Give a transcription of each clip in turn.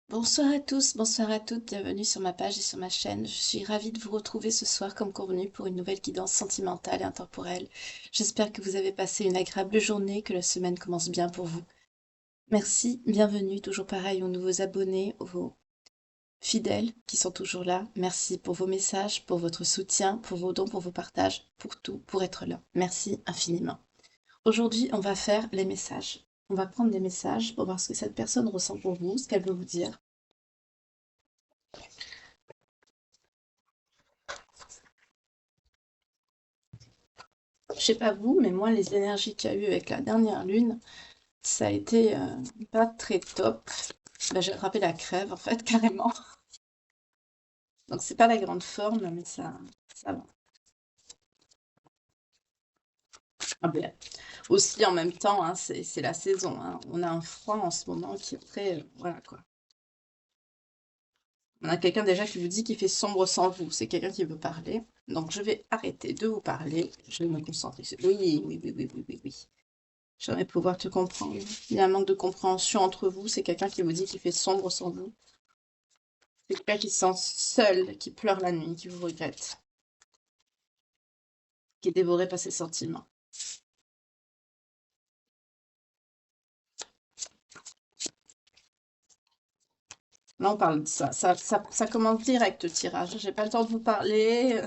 Bonsoir à tous, bonsoir à toutes, bienvenue sur ma page et sur ma chaîne. Je suis ravie de vous retrouver ce soir comme convenu pour une nouvelle guidance sentimentale et intemporelle. J'espère que vous avez passé une agréable journée, que la semaine commence bien pour vous. Merci, bienvenue, toujours pareil aux nouveaux abonnés, aux fidèles qui sont toujours là. Merci pour vos messages, pour votre soutien, pour vos dons, pour vos partages, pour tout, pour être là. Merci infiniment. Aujourd'hui, on va faire les messages. On va prendre des messages pour voir ce que cette personne ressent pour vous, ce qu'elle veut vous dire. Je sais pas vous, mais moi, les énergies qu'il y a eu avec la dernière lune, ça a été pas très top. Bah, j'ai attrapé la crève, en fait, carrément. Donc, c'est pas la grande forme, mais ça va. Ah ben, aussi, en même temps, hein, c'est la saison, hein. On a un froid en ce moment qui est très... voilà, quoi. On a quelqu'un déjà qui vous dit qu'il fait sombre sans vous. C'est quelqu'un qui veut parler. Donc, je vais arrêter de vous parler. Je vais me concentrer sur... Oui, oui, oui, oui, oui, oui, oui. J'aimerais pouvoir te comprendre. Il y a un manque de compréhension entre vous. C'est quelqu'un qui vous dit qu'il fait sombre sans vous. C'est quelqu'un qui se sent seul, qui pleure la nuit, qui vous regrette, qui est dévoré par ses sentiments. Là, on parle de ça. Ça commence direct, le tirage. J'ai pas le temps de vous parler.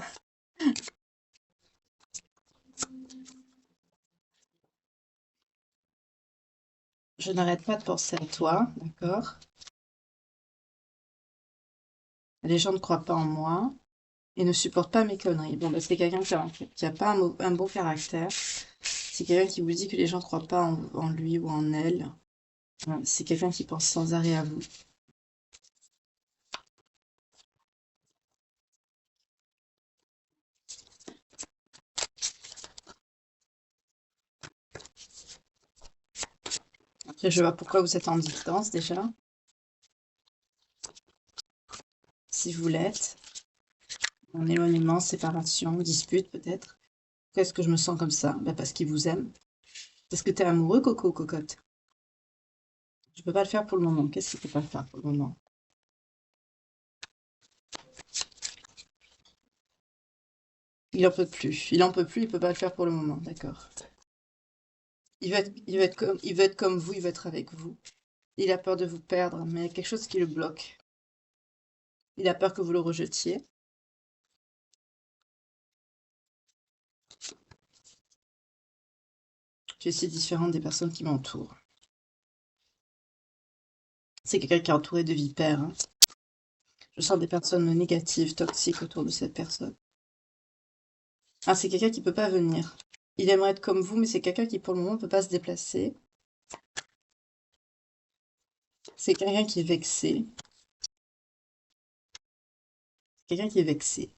Je n'arrête pas de penser à toi, d'accord? Les gens ne croient pas en moi et ne supportent pas mes conneries. Bon, bah, c'est quelqu'un qui a pas un bon caractère. C'est quelqu'un qui vous dit que les gens ne croient pas en lui ou en elle. C'est quelqu'un qui pense sans arrêt à vous. Après, je vois pourquoi vous êtes en distance déjà, si vous l'êtes. En éloignement, séparation, dispute peut-être. Pourquoi est-ce que je me sens comme ça? Bah parce qu'il vous aime. Parce que t'es amoureux, Coco, cocotte. Je peux pas le faire pour le moment. Qu'est-ce qu'il peut pas faire pour le moment? Il en peut plus. Il en peut plus, il peut pas le faire pour le moment. D'accord. Il veut être comme vous, il veut être avec vous. Il a peur de vous perdre, mais il y a quelque chose qui le bloque. Il a peur que vous le rejetiez. Je suis si différente des personnes qui m'entourent. C'est quelqu'un qui est entouré de vipères, hein. Je sens des personnes négatives, toxiques autour de cette personne. Ah, c'est quelqu'un qui peut pas venir. Il aimerait être comme vous, mais c'est quelqu'un qui, pour le moment, ne peut pas se déplacer. C'est quelqu'un qui est vexé. Quelqu'un qui est vexé.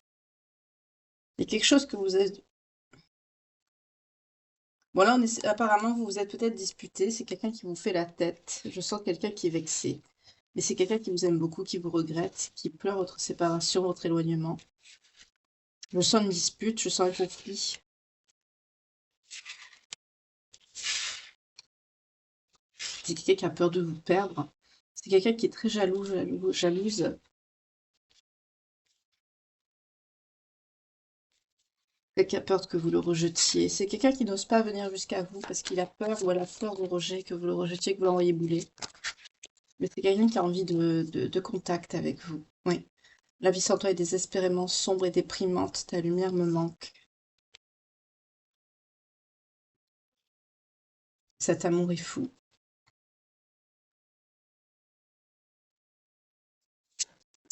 Il y a quelque chose que vous êtes... Bon, là, apparemment, vous vous êtes peut-être disputé. C'est quelqu'un qui vous fait la tête. Je sens quelqu'un qui est vexé. Mais c'est quelqu'un qui vous aime beaucoup, qui vous regrette, qui pleure votre séparation, votre éloignement. Je sens une dispute, je sens un conflit. C'est quelqu'un qui a peur de vous perdre. C'est quelqu'un qui est très jalouse. Quelqu'un a peur que vous le rejetiez. C'est quelqu'un qui n'ose pas venir jusqu'à vous parce qu'il a peur ou elle a peur du rejet, que vous le rejetiez, que vous l'envoyez bouler. Mais c'est quelqu'un qui a envie de contact avec vous. Oui. La vie sans toi est désespérément sombre et déprimante. Ta lumière me manque. Cet amour est fou.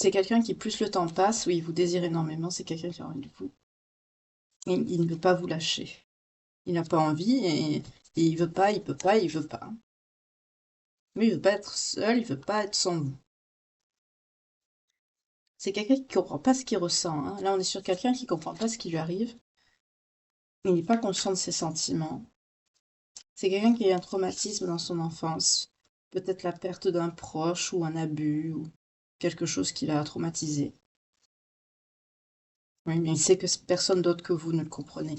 C'est quelqu'un qui, plus le temps passe, oui, il vous désire énormément. C'est quelqu'un qui a envie de vous. Et il ne veut pas vous lâcher. Il n'a pas envie et il veut pas, il peut pas, il veut pas. Mais il veut pas être seul, il veut pas être sans vous. C'est quelqu'un qui comprend pas ce qu'il ressent, hein. Là, on est sur quelqu'un qui comprend pas ce qui lui arrive. Il n'est pas conscient de ses sentiments. C'est quelqu'un qui a eu un traumatisme dans son enfance. Peut-être la perte d'un proche ou un abus ou quelque chose qui l'a traumatisé. Oui, mais il sait que personne d'autre que vous ne le comprenez.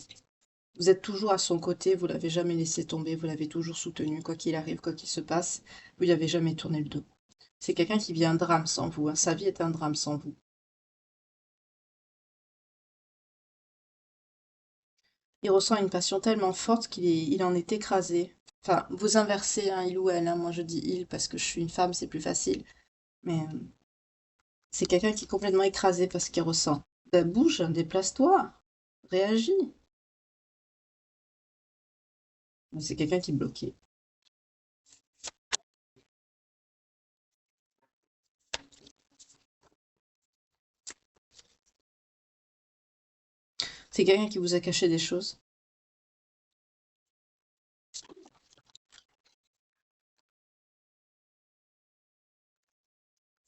Vous êtes toujours à son côté, vous l'avez jamais laissé tomber, vous l'avez toujours soutenu, quoi qu'il arrive, quoi qu'il se passe, vous lui avez jamais tourné le dos. C'est quelqu'un qui vit un drame sans vous, hein. Sa vie est un drame sans vous. Il ressent une passion tellement forte il en est écrasé. Enfin, vous inversez, hein, il ou elle, hein. Moi, je dis il parce que je suis une femme, c'est plus facile. Mais c'est quelqu'un qui est complètement écrasé par ce qu'il ressent. Ben, bouge, déplace-toi, réagis. C'est quelqu'un qui est bloqué. C'est quelqu'un qui vous a caché des choses.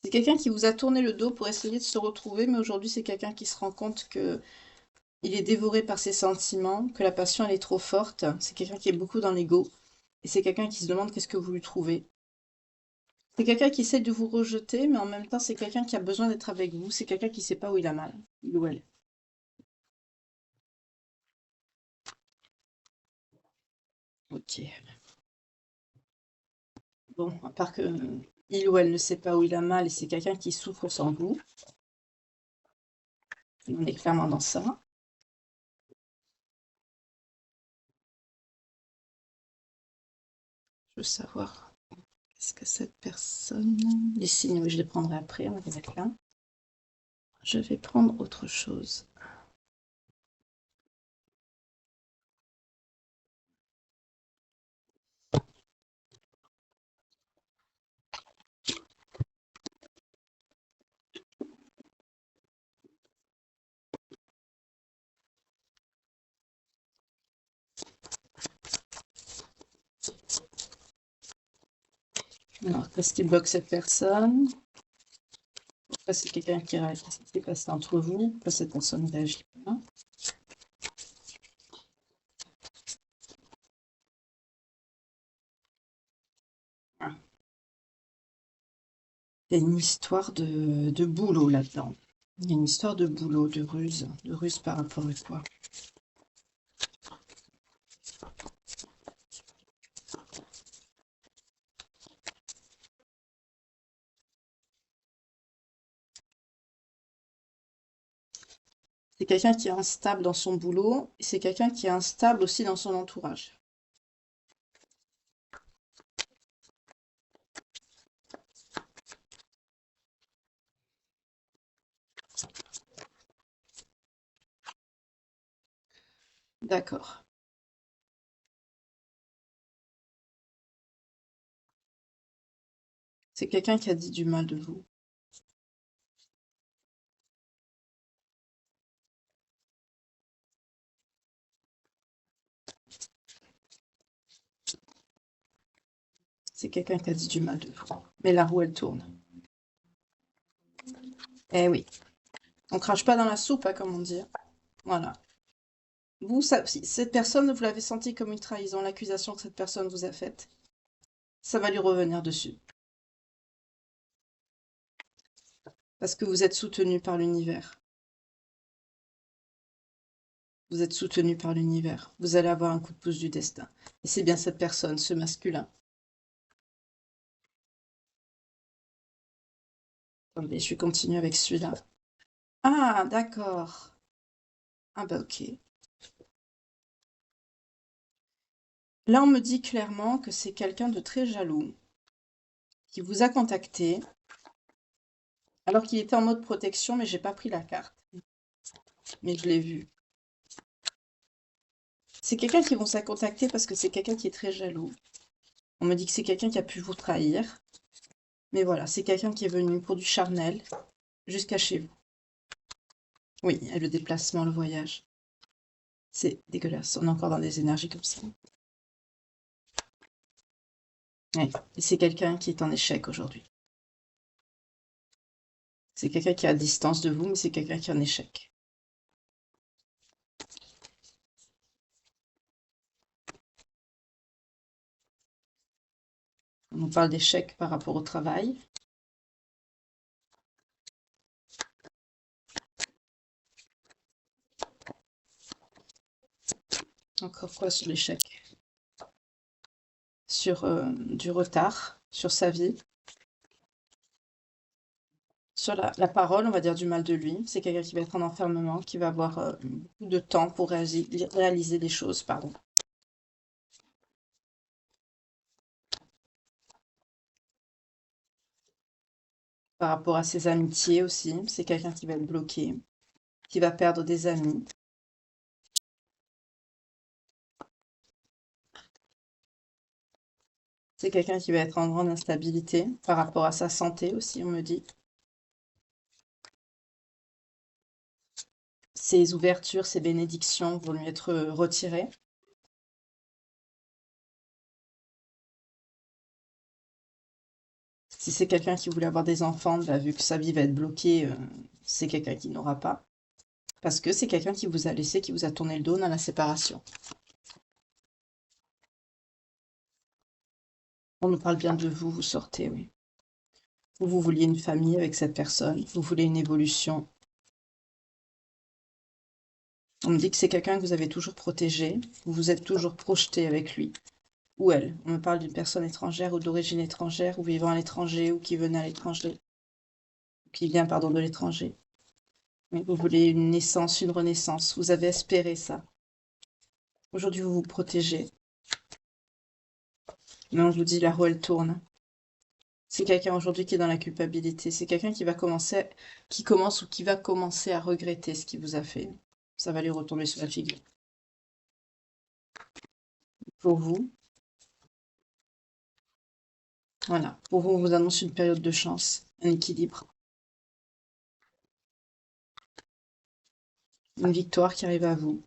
C'est quelqu'un qui vous a tourné le dos pour essayer de se retrouver, mais aujourd'hui, c'est quelqu'un qui se rend compte que il est dévoré par ses sentiments, que la passion, elle est trop forte. C'est quelqu'un qui est beaucoup dans l'ego. Et c'est quelqu'un qui se demande qu'est-ce que vous lui trouvez. C'est quelqu'un qui essaie de vous rejeter, mais en même temps, c'est quelqu'un qui a besoin d'être avec vous. C'est quelqu'un qui sait pas où il a mal, il ou elle. Ok. Bon, à part que il ou elle ne sait pas où il a mal et c'est quelqu'un qui souffre sans vous, on est clairement dans ça. Je veux savoir, est-ce que cette personne... Les signes, oui, je les prendrai après, on va les mettre là. Je vais prendre autre chose. Alors, qu'est-ce qui bloque cette personne? Pourquoi c'est quelqu'un qui réagit? Qu'est-ce qui s'est passé entre vous? Pourquoi cette personne ne réagit pas? Ah. Il y a une histoire de boulot là-dedans. Il y a une histoire de boulot, de ruse. De ruse par rapport à quoi? C'est quelqu'un qui est instable dans son boulot et c'est quelqu'un qui est instable aussi dans son entourage. D'accord. C'est quelqu'un qui a dit du mal de vous. C'est quelqu'un qui a dit du mal de vous. Mais la roue, elle tourne. Eh oui. On crache pas dans la soupe, hein, comme on dit. Voilà. Vous, si cette personne, vous l'avez senti comme une trahison, l'accusation que cette personne vous a faite, ça va lui revenir dessus. Parce que vous êtes soutenu par l'univers. Vous êtes soutenu par l'univers. Vous allez avoir un coup de pouce du destin. Et c'est bien cette personne, ce masculin. Attendez, je vais continuer avec celui-là. Ah, d'accord. Ah bah ok. Là, on me dit clairement que c'est quelqu'un de très jaloux qui vous a contacté alors qu'il était en mode protection, mais j'ai pas pris la carte. Mais je l'ai vu. C'est quelqu'un qui vous a contacté parce que c'est quelqu'un qui est très jaloux. On me dit que c'est quelqu'un qui a pu vous trahir. Mais voilà, c'est quelqu'un qui est venu pour du charnel jusqu'à chez vous. Oui, et le déplacement, le voyage. C'est dégueulasse. On est encore dans des énergies comme ça. Ouais. Et c'est quelqu'un qui est en échec aujourd'hui. C'est quelqu'un qui est à distance de vous, mais c'est quelqu'un qui est en échec. On nous parle d'échec par rapport au travail. Encore quoi sur l'échec? Sur du retard sur sa vie. Sur la parole, on va dire du mal de lui. C'est quelqu'un qui va être en enfermement, qui va avoir beaucoup de temps pour réaliser des choses, pardon. Par rapport à ses amitiés aussi, c'est quelqu'un qui va être bloqué, qui va perdre des amis. C'est quelqu'un qui va être en grande instabilité par rapport à sa santé aussi, on me dit. Ses ouvertures, ses bénédictions vont lui être retirées. Si c'est quelqu'un qui voulait avoir des enfants, bah, vu que sa vie va être bloquée, c'est quelqu'un qui n'aura pas. Parce que c'est quelqu'un qui vous a laissé, qui vous a tourné le dos dans la séparation. On nous parle bien de vous, vous sortez, oui. Vous vouliez une famille avec cette personne, vous voulez une évolution. On me dit que c'est quelqu'un que vous avez toujours protégé, vous vous êtes toujours projeté avec lui. Ou elle. On me parle d'une personne étrangère ou d'origine étrangère, ou vivant à l'étranger, ou qui venait à l'étranger. Qui vient, pardon, de l'étranger. Mais vous voulez une naissance, une renaissance. Vous avez espéré ça. Aujourd'hui, vous vous protégez. Mais on vous dit, la roue, elle tourne. C'est quelqu'un aujourd'hui qui est dans la culpabilité. C'est quelqu'un qui commence ou qui va commencer à regretter ce qu'il vous a fait. Ça va lui retomber sur la figure. Pour vous, voilà. Pour vous, on vous annonce une période de chance, un équilibre. Une victoire qui arrive à vous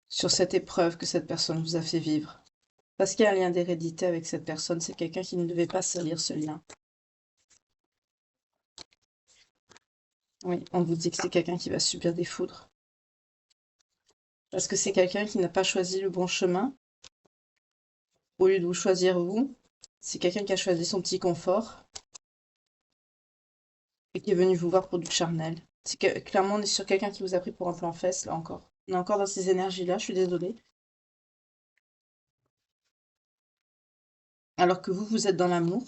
sur cette épreuve que cette personne vous a fait vivre. Parce qu'il y a un lien d'hérédité avec cette personne, c'est quelqu'un qui ne devait pas salir ce lien. Oui, on vous dit que c'est quelqu'un qui va subir des foudres. Parce que c'est quelqu'un qui n'a pas choisi le bon chemin. Au lieu de vous choisir vous, c'est quelqu'un qui a choisi son petit confort et qui est venu vous voir pour du charnel. Clairement, on est sur quelqu'un qui vous a pris pour un plan fesse, là encore. On est encore dans ces énergies-là, je suis désolée. Alors que vous, vous êtes dans l'amour.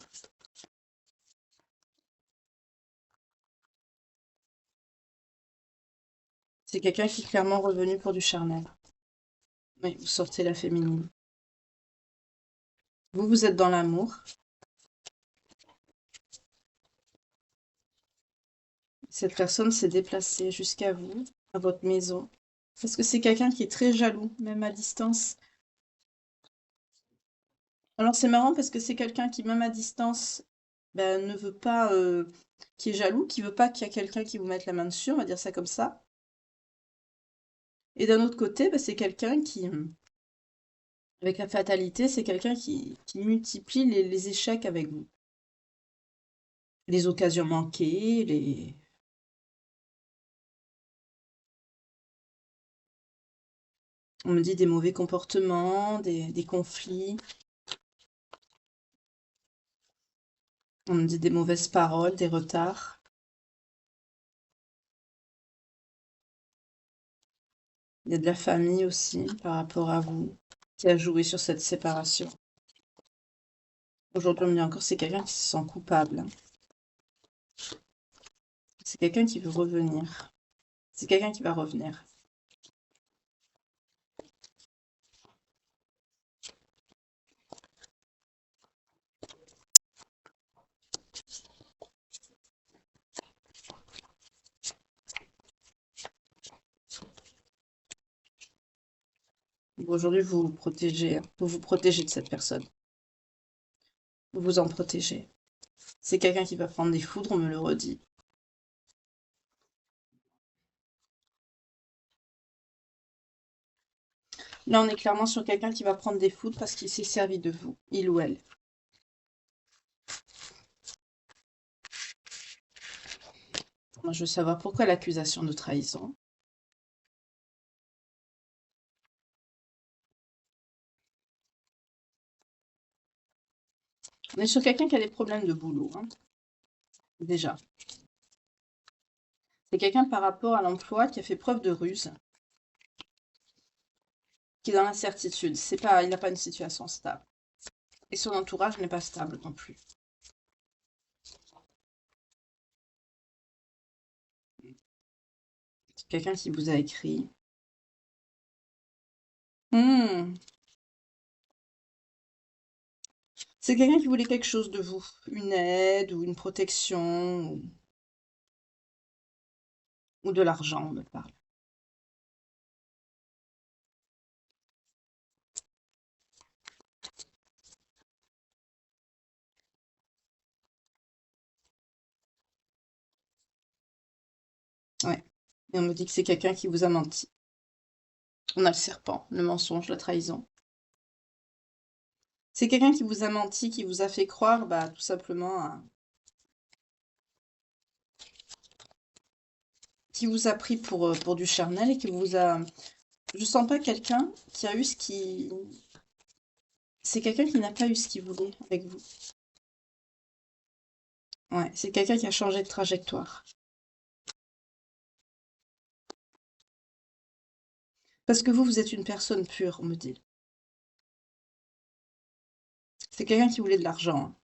C'est quelqu'un qui est clairement revenu pour du charnel. Oui, vous sortez la féminine. Vous, vous êtes dans l'amour. Cette personne s'est déplacée jusqu'à vous, à votre maison. Parce que c'est quelqu'un qui est très jaloux, même à distance. Alors c'est marrant parce que c'est quelqu'un qui, même à distance, ben, ne veut pas, qui est jaloux, qui veut pas qu'il y ait quelqu'un qui vous mette la main dessus, on va dire ça comme ça. Et d'un autre côté, ben, c'est quelqu'un qui, avec la fatalité, c'est quelqu'un qui multiplie les échecs avec vous. Les occasions manquées, on me dit des mauvais comportements, des conflits. On me dit des mauvaises paroles, des retards. Il y a de la famille aussi par rapport à vous qui a joué sur cette séparation. Aujourd'hui, on me dit encore c'est quelqu'un qui se sent coupable. C'est quelqu'un qui veut revenir. C'est quelqu'un qui va revenir. Aujourd'hui, vous vous protégez de cette personne. Vous vous en protégez. C'est quelqu'un qui va prendre des foudres, on me le redit. Là, on est clairement sur quelqu'un qui va prendre des foudres parce qu'il s'est servi de vous, il ou elle. Moi, je veux savoir pourquoi l'accusation de trahison. On est sur quelqu'un qui a des problèmes de boulot, hein, déjà. C'est quelqu'un par rapport à l'emploi qui a fait preuve de ruse, qui est dans l'incertitude. Il n'a pas une situation stable. Et son entourage n'est pas stable non plus. Quelqu'un qui vous a écrit. Hmm. C'est quelqu'un qui voulait quelque chose de vous, une aide ou une protection ou de l'argent, on me parle. Ouais. Et on me dit que c'est quelqu'un qui vous a menti. On a le serpent, le mensonge, la trahison. C'est quelqu'un qui vous a menti, qui vous a fait croire, bah, tout simplement, qui vous a pris pour du charnel et qui vous a... Je sens pas quelqu'un qui a eu ce qui... C'est quelqu'un qui n'a pas eu ce qu'il voulait avec vous. Ouais, c'est quelqu'un qui a changé de trajectoire. Parce que vous êtes une personne pure, on me dit. C'est quelqu'un qui voulait de l'argent, hein.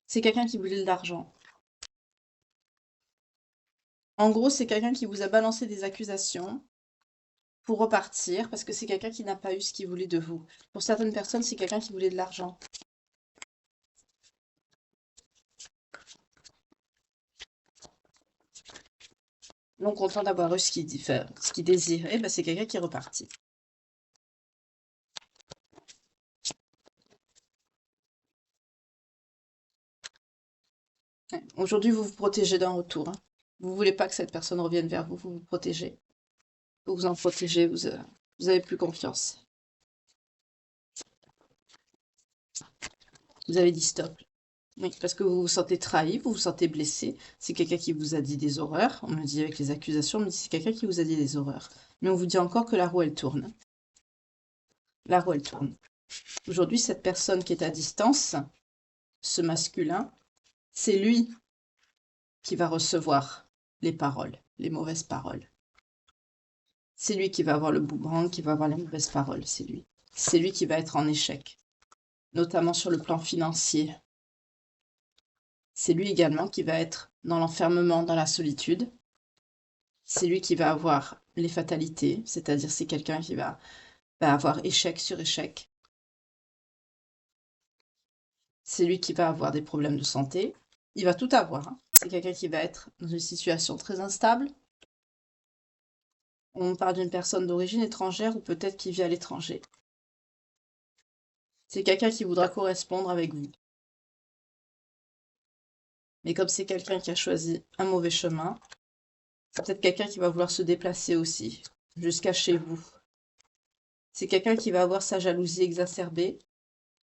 C'est quelqu'un qui voulait de l'argent. En gros, c'est quelqu'un qui vous a balancé des accusations pour repartir, parce que c'est quelqu'un qui n'a pas eu ce qu'il voulait de vous. Pour certaines personnes, c'est quelqu'un qui voulait de l'argent. Non content d'avoir eu ce qu'il désirait, bah, c'est quelqu'un qui est reparti. Ouais. Aujourd'hui, vous vous protégez d'un retour, hein. Vous voulez pas que cette personne revienne vers vous, vous vous protégez. Vous vous en protégez, vous avez plus confiance. Vous avez dit stop. Oui, parce que vous vous sentez trahi, vous vous sentez blessé. C'est quelqu'un qui vous a dit des horreurs. On me dit avec les accusations, on me dit c'est quelqu'un qui vous a dit des horreurs. Mais on vous dit encore que la roue, elle tourne. La roue, elle tourne. Aujourd'hui, cette personne qui est à distance, ce masculin, c'est lui qui va recevoir les paroles, les mauvaises paroles. C'est lui qui va avoir le boomerang, qui va avoir les mauvaises paroles, c'est lui. C'est lui qui va être en échec, notamment sur le plan financier. C'est lui également qui va être dans l'enfermement, dans la solitude. C'est lui qui va avoir les fatalités, c'est-à-dire c'est quelqu'un qui va avoir échec sur échec. C'est lui qui va avoir des problèmes de santé. Il va tout avoir, hein. C'est quelqu'un qui va être dans une situation très instable. On parle d'une personne d'origine étrangère ou peut-être qui vit à l'étranger. C'est quelqu'un qui voudra correspondre avec vous. Mais comme c'est quelqu'un qui a choisi un mauvais chemin, c'est peut-être quelqu'un qui va vouloir se déplacer aussi, jusqu'à chez vous. C'est quelqu'un qui va avoir sa jalousie exacerbée.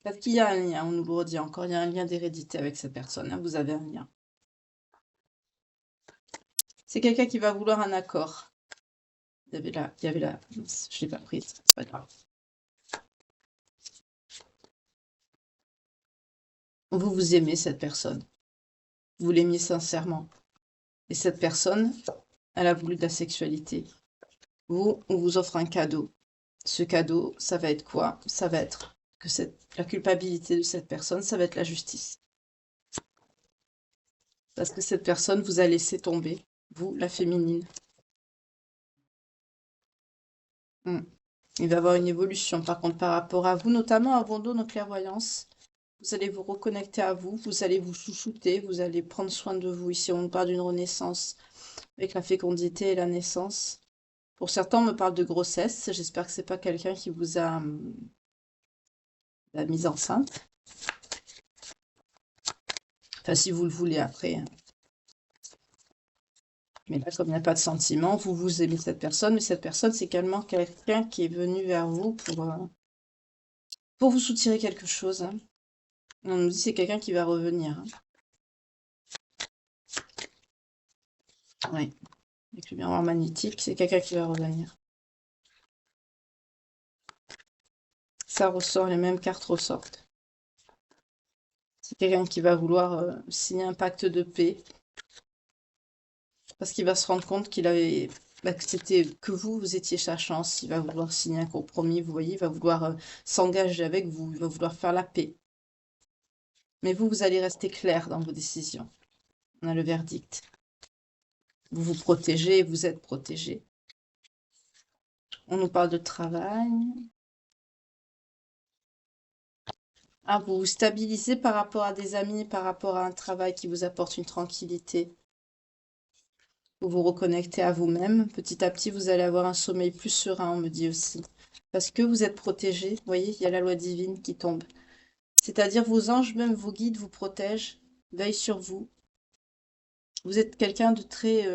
Parce qu'il y a un lien, on nous le redit encore, il y a un lien d'hérédité avec cette personne, hein, vous avez un lien. C'est quelqu'un qui va vouloir un accord. Il y avait la, je l'ai pas prise, c'est pas grave. Vous aimez cette personne. Vous l'aimiez sincèrement. Et cette personne, elle a voulu de la sexualité. Vous, on vous offre un cadeau. Ce cadeau, ça va être quoi? Ça va être que la culpabilité de cette personne, ça va être la justice. Parce que cette personne vous a laissé tomber, vous, la féminine. Hmm. Il va y avoir une évolution, par contre, par rapport à vous, notamment à vos dons de clairvoyance. Vous allez vous reconnecter à vous, vous allez vous chouchouter, vous allez prendre soin de vous. Ici, on parle d'une renaissance avec la fécondité et la naissance. Pour certains, on me parle de grossesse. J'espère que c'est pas quelqu'un qui vous a mise enceinte. Enfin, si vous le voulez après, hein. Mais là, comme il n'y a pas de sentiment, vous aimez cette personne, mais cette personne, c'est également quelqu'un qui est venu vers vous pour vous soutirer quelque chose, hein. On nous dit que c'est quelqu'un qui va revenir, hein. Oui, avec le miroir magnétique, c'est quelqu'un qui va revenir. Ça ressort, les mêmes cartes ressortent. C'est quelqu'un qui va vouloir signer un pacte de paix, parce qu'il va se rendre compte que c'était que vous étiez sa chance. Il va vouloir signer un compromis, vous voyez, il va vouloir s'engager avec vous, il va vouloir faire la paix. Mais vous allez rester clair dans vos décisions. On a le verdict. Vous vous protégez, vous êtes protégé. On nous parle de travail. Ah, vous vous stabilisez par rapport à des amis, par rapport à un travail qui vous apporte une tranquillité. Vous vous reconnectez à vous-même. Petit à petit, vous allez avoir un sommeil plus serein, on me dit aussi. Parce que vous êtes protégé. Vous voyez, il y a la loi divine qui tombe. C'est-à-dire vos anges même vous guident, vous protègent, veillent sur vous. Vous êtes quelqu'un de très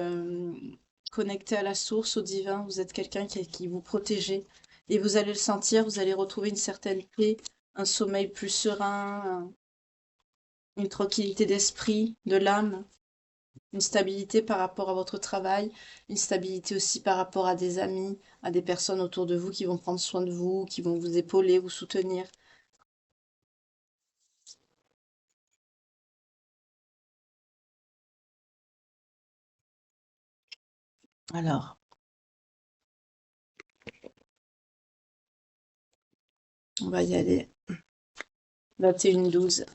connecté à la source, au divin. Vous êtes quelqu'un qui vous protégez. Et vous allez le sentir, vous allez retrouver une certaine paix, un sommeil plus serein, une tranquillité d'esprit, de l'âme, une stabilité par rapport à votre travail, une stabilité aussi par rapport à des amis, à des personnes autour de vous qui vont prendre soin de vous, qui vont vous épauler, vous soutenir. Alors, on va y aller. 21-12.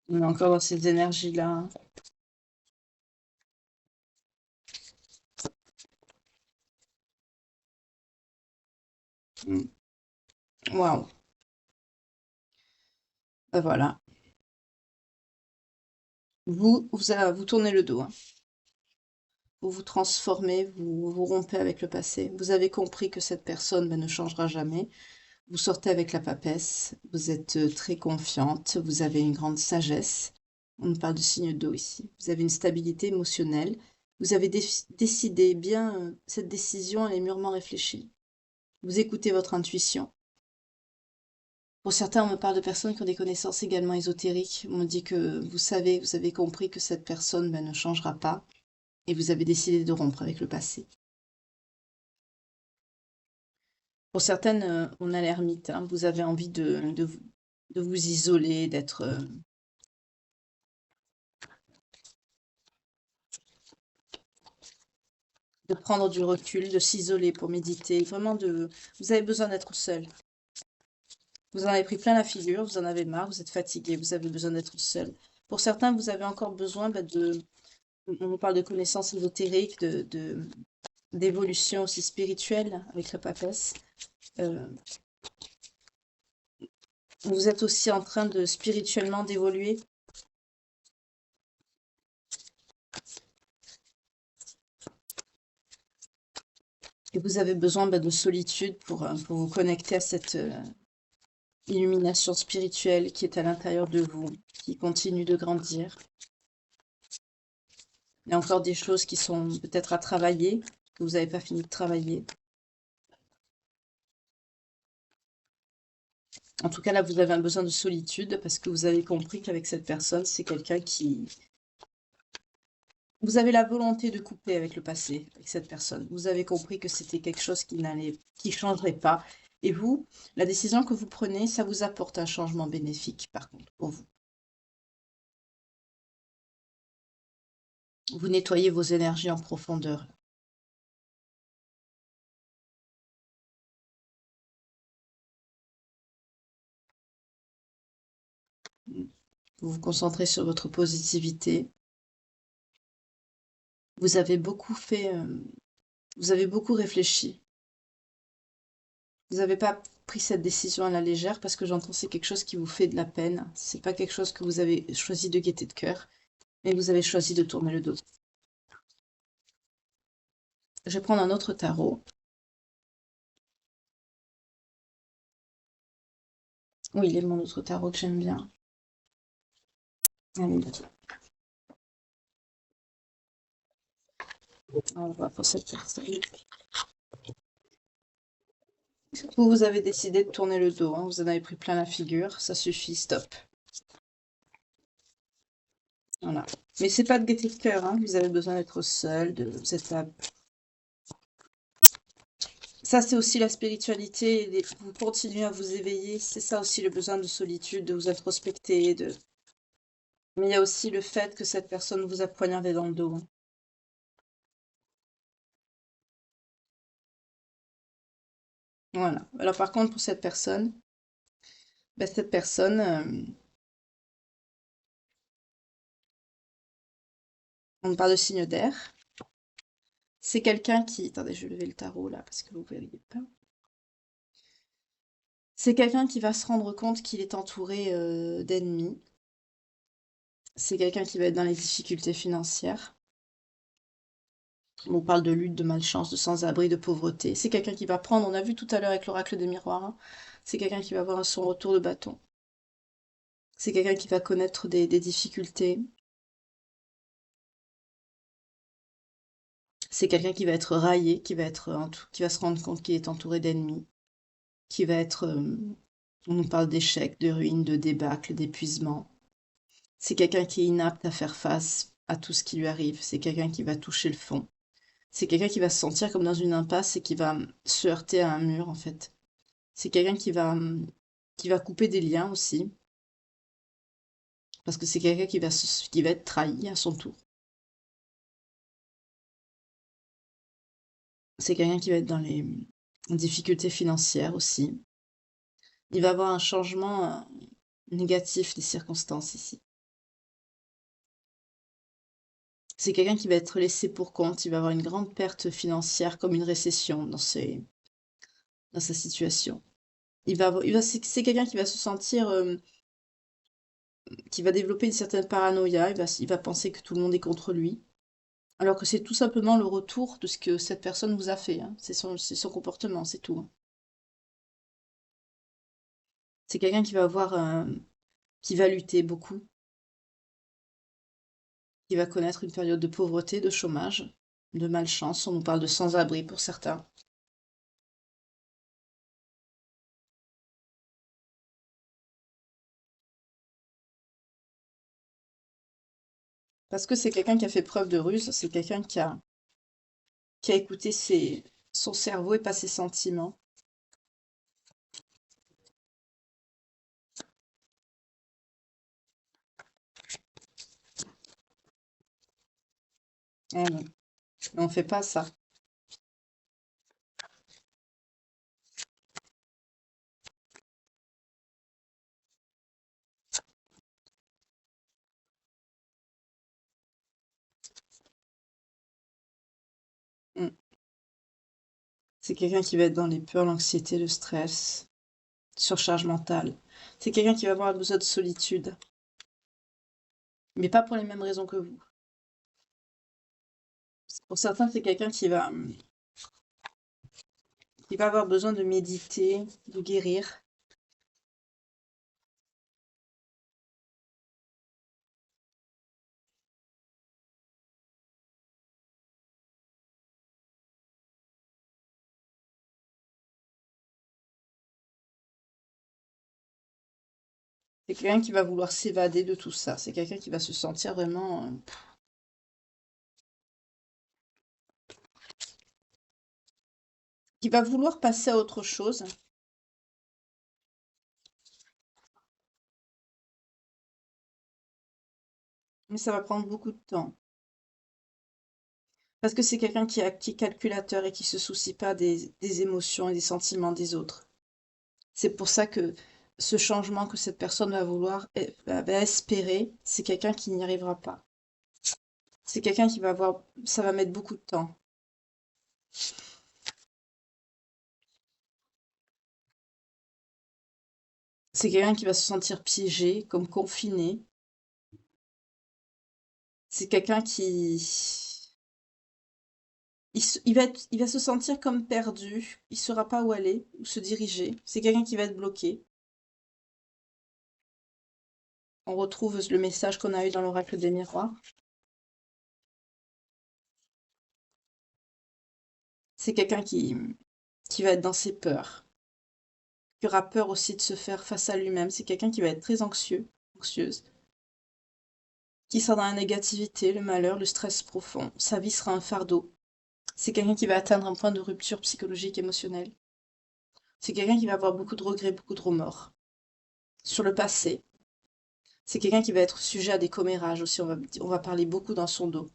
On est encore dans ces énergies-là. Waouh. Ben voilà. Vous tournez le dos, hein. Vous vous transformez, vous rompez avec le passé. Vous avez compris que cette personne ne changera jamais. Vous sortez avec la papesse. Vous êtes très confiante. Vous avez une grande sagesse. On nous parle de signe d'eau ici. Vous avez une stabilité émotionnelle. Vous avez décidé bien. Cette décision, elle est mûrement réfléchie. Vous écoutez votre intuition. Pour certains, on me parle de personnes qui ont des connaissances également ésotériques. On me dit que vous avez compris que cette personne ne changera pas et vous avez décidé de rompre avec le passé. Pour certaines, on a l'ermite, hein. Vous avez envie de vous isoler, de prendre du recul, de s'isoler pour méditer. Vraiment, vous avez besoin d'être seul. Vous en avez pris plein la figure, vous en avez marre, vous êtes fatigué, vous avez besoin d'être seul. Pour certains, vous avez encore besoin on nous parle de connaissances ésotériques, d'évolution aussi spirituelle avec la papesse. Euh, vous êtes aussi en train de spirituellement d'évoluer. Et vous avez besoin de solitude pour vous connecter à cette illumination spirituelle qui est à l'intérieur de vous, qui continue de grandir. Il y a encore des choses qui sont peut-être à travailler, que vous n'avez pas fini de travailler. En tout cas, là, vous avez un besoin de solitude parce que vous avez compris qu'avec cette personne, c'est quelqu'un qui... Vous avez la volonté de couper avec le passé, avec cette personne. Vous avez compris que c'était quelque chose qui changerait pas. Et vous, la décision que vous prenez, ça vous apporte un changement bénéfique, par contre, pour vous. Vous nettoyez vos énergies en profondeur. Vous vous concentrez sur votre positivité. Vous avez beaucoup fait, vous avez beaucoup réfléchi. Vous n'avez pas pris cette décision à la légère parce que j'entends c'est quelque chose qui vous fait de la peine. C'est pas quelque chose que vous avez choisi de gaieté de cœur, mais vous avez choisi de tourner le dos. Je vais prendre un autre tarot. Oui, il est mon autre tarot que j'aime bien. Allez, on va pour cette personne. Vous avez décidé de tourner le dos, hein. Vous en avez pris plein la figure. Ça suffit, stop. Voilà. Mais c'est pas de gaieté de cœur, hein. Vous avez besoin d'être seul, vous êtes là. Ça, c'est aussi la spiritualité. Vous continuez à vous éveiller. C'est ça aussi le besoin de solitude, de vous introspecter. Mais il y a aussi le fait que cette personne vous a poignardé dans le dos, hein. Voilà. Alors par contre, pour cette personne, Cette personne, on parle de signe d'air. C'est quelqu'un qui... Attendez, je vais lever le tarot là parce que vous ne verriez pas. C'est quelqu'un qui va se rendre compte qu'il est entouré d'ennemis. C'est quelqu'un qui va être dans les difficultés financières. On parle de lutte, de malchance, de sans-abri, de pauvreté. C'est quelqu'un qui va prendre, on a vu tout à l'heure avec l'oracle des miroirs, hein, c'est quelqu'un qui va avoir son retour de bâton. C'est quelqu'un qui va connaître des difficultés. C'est quelqu'un qui va être raillé, qui va se rendre compte qu'il est entouré d'ennemis, qui va être... on nous parle d'échecs, de ruines, de débâcle, d'épuisement. C'est quelqu'un qui est inapte à faire face à tout ce qui lui arrive. C'est quelqu'un qui va toucher le fond. C'est quelqu'un qui va se sentir comme dans une impasse et qui va se heurter à un mur, en fait. C'est quelqu'un qui va couper des liens aussi, parce que c'est quelqu'un qui va être trahi à son tour. C'est quelqu'un qui va être dans les difficultés financières aussi. Il va avoir un changement négatif des circonstances ici. C'est quelqu'un qui va être laissé pour compte, il va avoir une grande perte financière comme une récession dans sa situation. C'est quelqu'un qui va se sentir, qui va développer une certaine paranoïa, il va penser que tout le monde est contre lui, alors que c'est tout simplement le retour de ce que cette personne vous a fait, hein. C'est son comportement, c'est tout, hein. C'est quelqu'un qui va qui va lutter beaucoup, qui va connaître une période de pauvreté, de chômage, de malchance. On nous parle de sans-abri pour certains. Parce que c'est quelqu'un qui a fait preuve de ruse, c'est quelqu'un qui a écouté son cerveau et pas ses sentiments. Eh non, on fait pas ça. Mm. C'est quelqu'un qui va être dans les peurs, l'anxiété, le stress, surcharge mentale. C'est quelqu'un qui va avoir besoin de solitude, mais pas pour les mêmes raisons que vous. Pour certains, c'est quelqu'un qui va avoir besoin de méditer, de guérir. C'est quelqu'un qui va vouloir s'évader de tout ça. C'est quelqu'un qui va se sentir vraiment... qui va vouloir passer à autre chose, mais ça va prendre beaucoup de temps. Parce que c'est quelqu'un qui est calculateur et qui se soucie pas des émotions et des sentiments des autres. C'est pour ça que ce changement que cette personne va va espérer, c'est quelqu'un qui n'y arrivera pas. C'est quelqu'un qui va avoir, ça va mettre beaucoup de temps. C'est quelqu'un qui va se sentir piégé, comme confiné. C'est quelqu'un il va se sentir comme perdu. Il saura pas où aller, où se diriger. C'est quelqu'un qui va être bloqué. On retrouve le message qu'on a eu dans l'oracle des miroirs. C'est quelqu'un qui va être dans ses peurs, qui aura peur aussi de se faire face à lui-même. C'est quelqu'un qui va être très anxieuse, qui sera dans la négativité, le malheur, le stress profond. Sa vie sera un fardeau. C'est quelqu'un qui va atteindre un point de rupture psychologique, émotionnelle. C'est quelqu'un qui va avoir beaucoup de regrets, beaucoup de remords sur le passé. C'est quelqu'un qui va être sujet à des commérages aussi. On va parler beaucoup dans son dos.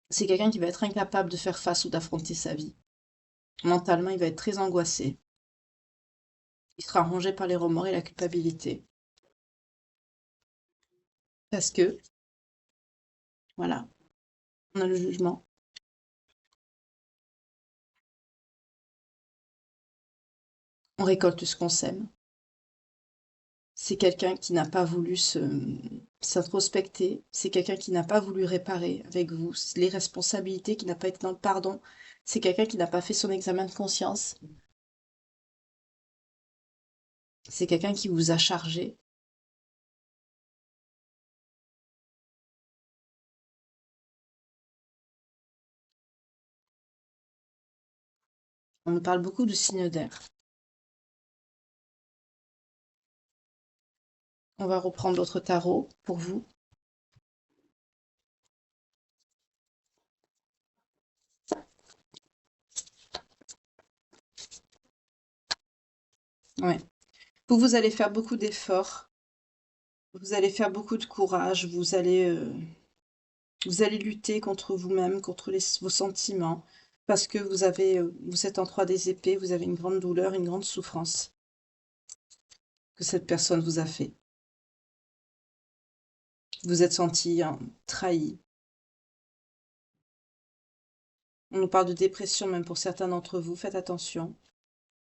C'est quelqu'un qui va être incapable de faire face ou d'affronter sa vie. Mentalement, il va être très angoissé. Il sera rongé par les remords et la culpabilité. Parce que, voilà, on a le jugement. On récolte ce qu'on sème. C'est quelqu'un qui n'a pas voulu s'introspecter. C'est quelqu'un qui n'a pas voulu réparer avec vous les responsabilités, qui n'a pas été dans le pardon. C'est quelqu'un qui n'a pas fait son examen de conscience. C'est quelqu'un qui vous a chargé. On me parle beaucoup de signes d'air. On va reprendre d'autres tarots pour vous. Ouais. Vous allez faire beaucoup d'efforts. Vous allez faire beaucoup de courage. Vous allez lutter contre vous-même, contre vos sentiments. Parce que vous êtes en 3 des épées, vous avez une grande douleur, une grande souffrance que cette personne vous a fait. Vous êtes senti trahi. On nous parle de dépression même pour certains d'entre vous. Faites attention.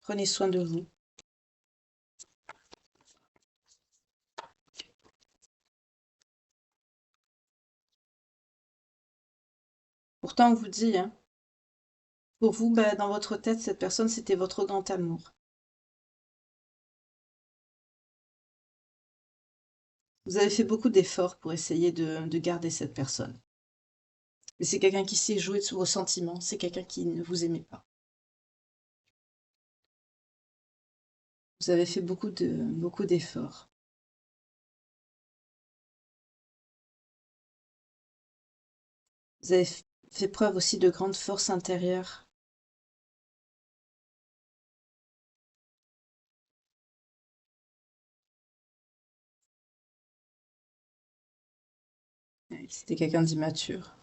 Prenez soin de vous. Pourtant, on vous dit, hein, pour vous, dans votre tête, cette personne, c'était votre grand amour. Vous avez fait beaucoup d'efforts pour essayer de garder cette personne. Mais c'est quelqu'un qui sait jouer sur vos sentiments. C'est quelqu'un qui ne vous aimait pas. Vous avez fait beaucoup d'efforts. Vous avez fait preuve aussi de grande force intérieure. C'était quelqu'un d'immature.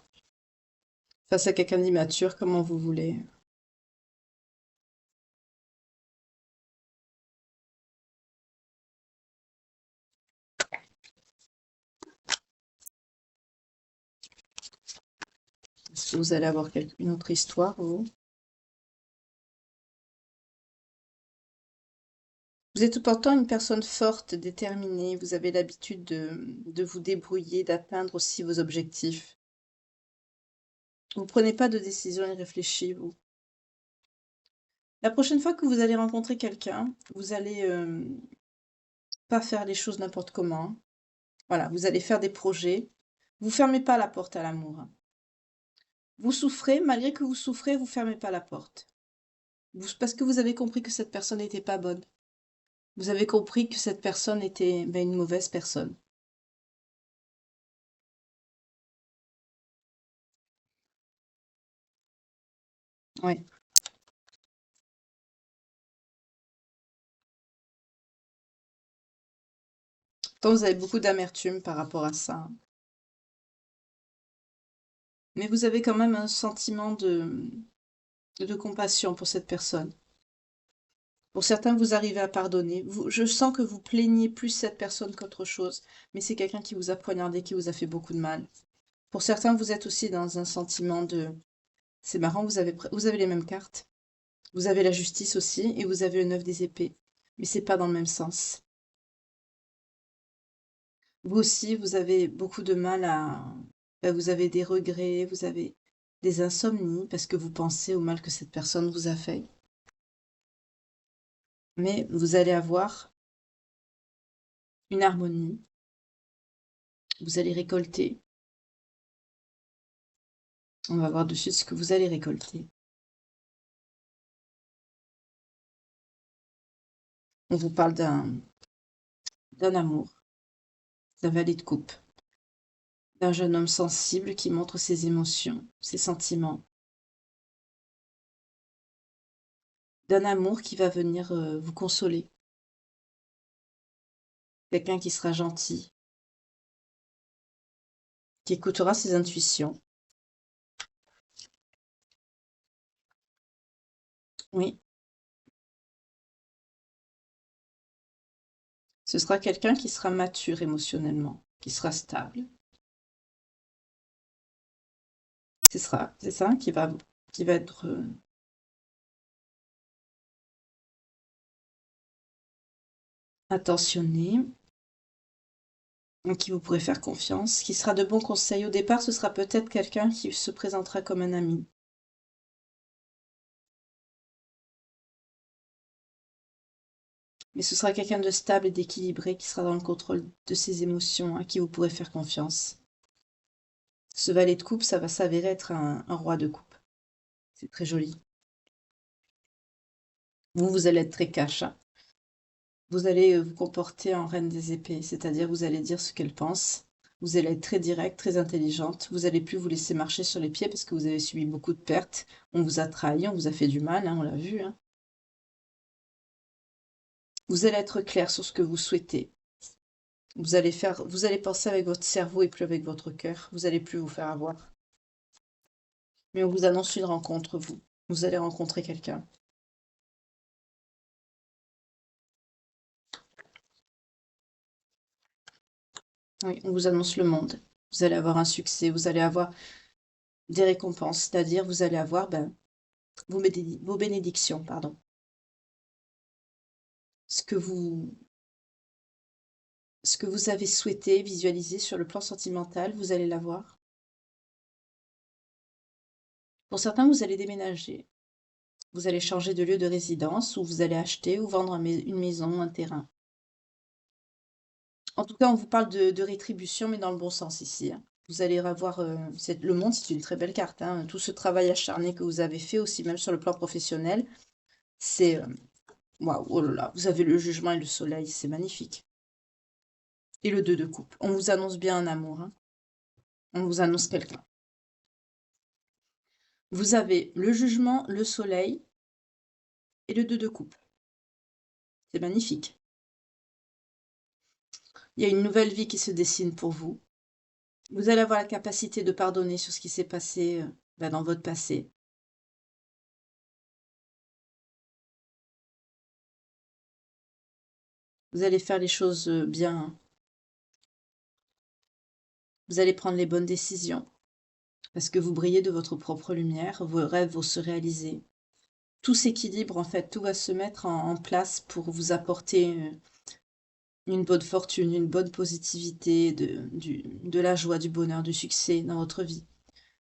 Face à quelqu'un d'immature, comment vous voulez? Est-ce que vous allez avoir une autre histoire, vous? Vous êtes pourtant une personne forte, déterminée. Vous avez l'habitude de vous débrouiller, d'atteindre aussi vos objectifs. Vous prenez pas de décision irréfléchie, vous. La prochaine fois que vous allez rencontrer quelqu'un, vous allez pas faire les choses n'importe comment. Voilà, vous allez faire des projets. Vous fermez pas la porte à l'amour, hein. Vous souffrez, malgré que vous souffrez, vous fermez pas la porte. Parce que vous avez compris que cette personne n'était pas bonne. Vous avez compris que cette personne était une mauvaise personne. Oui. Donc vous avez beaucoup d'amertume par rapport à ça, hein. Mais vous avez quand même un sentiment de compassion pour cette personne. Pour certains, vous arrivez à pardonner. Je sens que vous plaignez plus cette personne qu'autre chose, mais c'est quelqu'un qui vous a poignardé, qui vous a fait beaucoup de mal. Pour certains, vous êtes aussi dans un sentiment de... C'est marrant, vous avez les mêmes cartes. Vous avez la justice aussi, et vous avez le 9 des épées. Mais c'est pas dans le même sens. Vous aussi, vous avez beaucoup de mal vous avez des regrets, vous avez des insomnies, parce que vous pensez au mal que cette personne vous a fait. Mais vous allez avoir une harmonie, vous allez récolter. On va voir de suite ce que vous allez récolter. On vous parle d'un amour, d'un valet de coupe, d'un jeune homme sensible qui montre ses émotions, ses sentiments, d'un amour qui va venir vous consoler, quelqu'un qui sera gentil, qui écoutera ses intuitions. Oui, ce sera quelqu'un qui sera mature émotionnellement, qui sera stable. C'est ça qui va être, attentionné, en qui vous pourrez faire confiance, qui sera de bons conseils. Au départ, ce sera peut-être quelqu'un qui se présentera comme un ami. Mais ce sera quelqu'un de stable et d'équilibré qui sera dans le contrôle de ses émotions, à qui vous pourrez faire confiance. Ce valet de coupe, ça va s'avérer être un roi de coupe. C'est très joli. Vous allez être très cash, hein. Vous allez vous comporter en reine des épées, c'est-à-dire vous allez dire ce qu'elle pense. Vous allez être très directe, très intelligente. Vous allez plus vous laisser marcher sur les pieds parce que vous avez subi beaucoup de pertes. On vous a trahi, on vous a fait du mal, hein, on l'a vu, hein. Vous allez être clair sur ce que vous souhaitez. Vous allez penser avec votre cerveau et plus avec votre cœur. Vous allez plus vous faire avoir. Mais on vous annonce une rencontre, vous. Vous allez rencontrer quelqu'un. Oui, on vous annonce le monde. Vous allez avoir un succès, vous allez avoir des récompenses, c'est-à-dire vous allez avoir vos bénédictions, pardon. Ce que vous, ce que vous avez souhaité visualiser sur le plan sentimental, vous allez l'avoir. Pour certains, vous allez déménager. Vous allez changer de lieu de résidence ou vous allez acheter ou vendre une maison, un terrain. En tout cas, on vous parle de rétribution, mais dans le bon sens ici, hein. Vous allez avoir, le monde, c'est une très belle carte, hein. Tout ce travail acharné que vous avez fait aussi, même sur le plan professionnel, c'est, waouh, oh là là, vous avez le jugement et le soleil, c'est magnifique. Et le 2 de coupe. On vous annonce bien un amour, hein. On vous annonce quelqu'un. Vous avez le jugement, le soleil et le 2 de coupe. C'est magnifique. Il y a une nouvelle vie qui se dessine pour vous. Vous allez avoir la capacité de pardonner sur ce qui s'est passé dans votre passé. Vous allez faire les choses bien. Vous allez prendre les bonnes décisions parce que vous brillez de votre propre lumière. Vos rêves vont se réaliser. Tout s'équilibre en fait. Tout va se mettre en place pour vous apporter une bonne fortune, une bonne positivité, de la joie, du bonheur, du succès dans votre vie.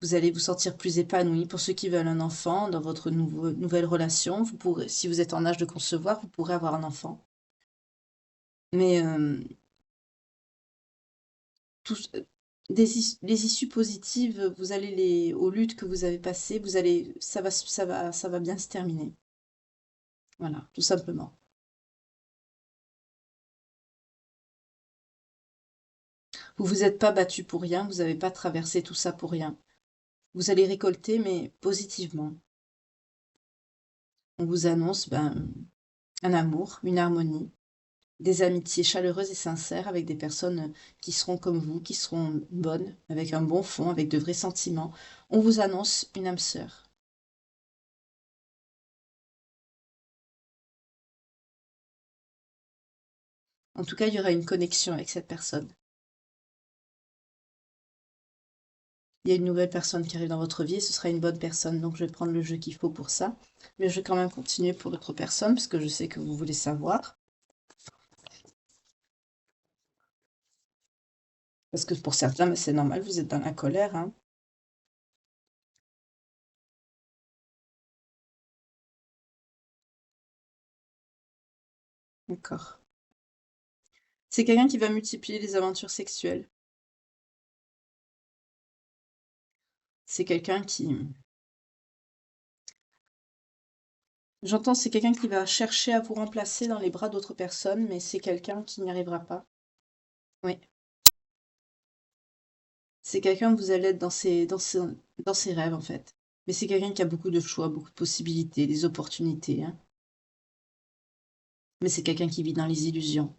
Vous allez vous sentir plus épanoui. Pour ceux qui veulent un enfant, dans votre nouvelle relation, vous pourrez, si vous êtes en âge de concevoir, vous pourrez avoir un enfant. Mais tous, les issues positives, vous allez aux luttes que vous avez passées, ça va bien se terminer. Voilà, tout simplement. Vous vous êtes pas battu pour rien, vous n'avez pas traversé tout ça pour rien. Vous allez récolter, mais positivement. On vous annonce un amour, une harmonie, des amitiés chaleureuses et sincères avec des personnes qui seront comme vous, qui seront bonnes, avec un bon fond, avec de vrais sentiments. On vous annonce une âme sœur. En tout cas, il y aura une connexion avec cette personne. Il y a une nouvelle personne qui arrive dans votre vie et ce sera une bonne personne. Donc, je vais prendre le jeu qu'il faut pour ça. Mais je vais quand même continuer pour l'autre personne parce que je sais que vous voulez savoir. Parce que pour certains, mais c'est normal, vous êtes dans la colère, hein. D'accord. C'est quelqu'un qui va multiplier les aventures sexuelles. C'est quelqu'un qui... J'entends, c'est quelqu'un qui va chercher à vous remplacer dans les bras d'autres personnes, mais c'est quelqu'un qui n'y arrivera pas. Oui. C'est quelqu'un que vous allez être dans ses rêves, en fait. Mais c'est quelqu'un qui a beaucoup de choix, beaucoup de possibilités, des opportunités, hein. Mais c'est quelqu'un qui vit dans les illusions.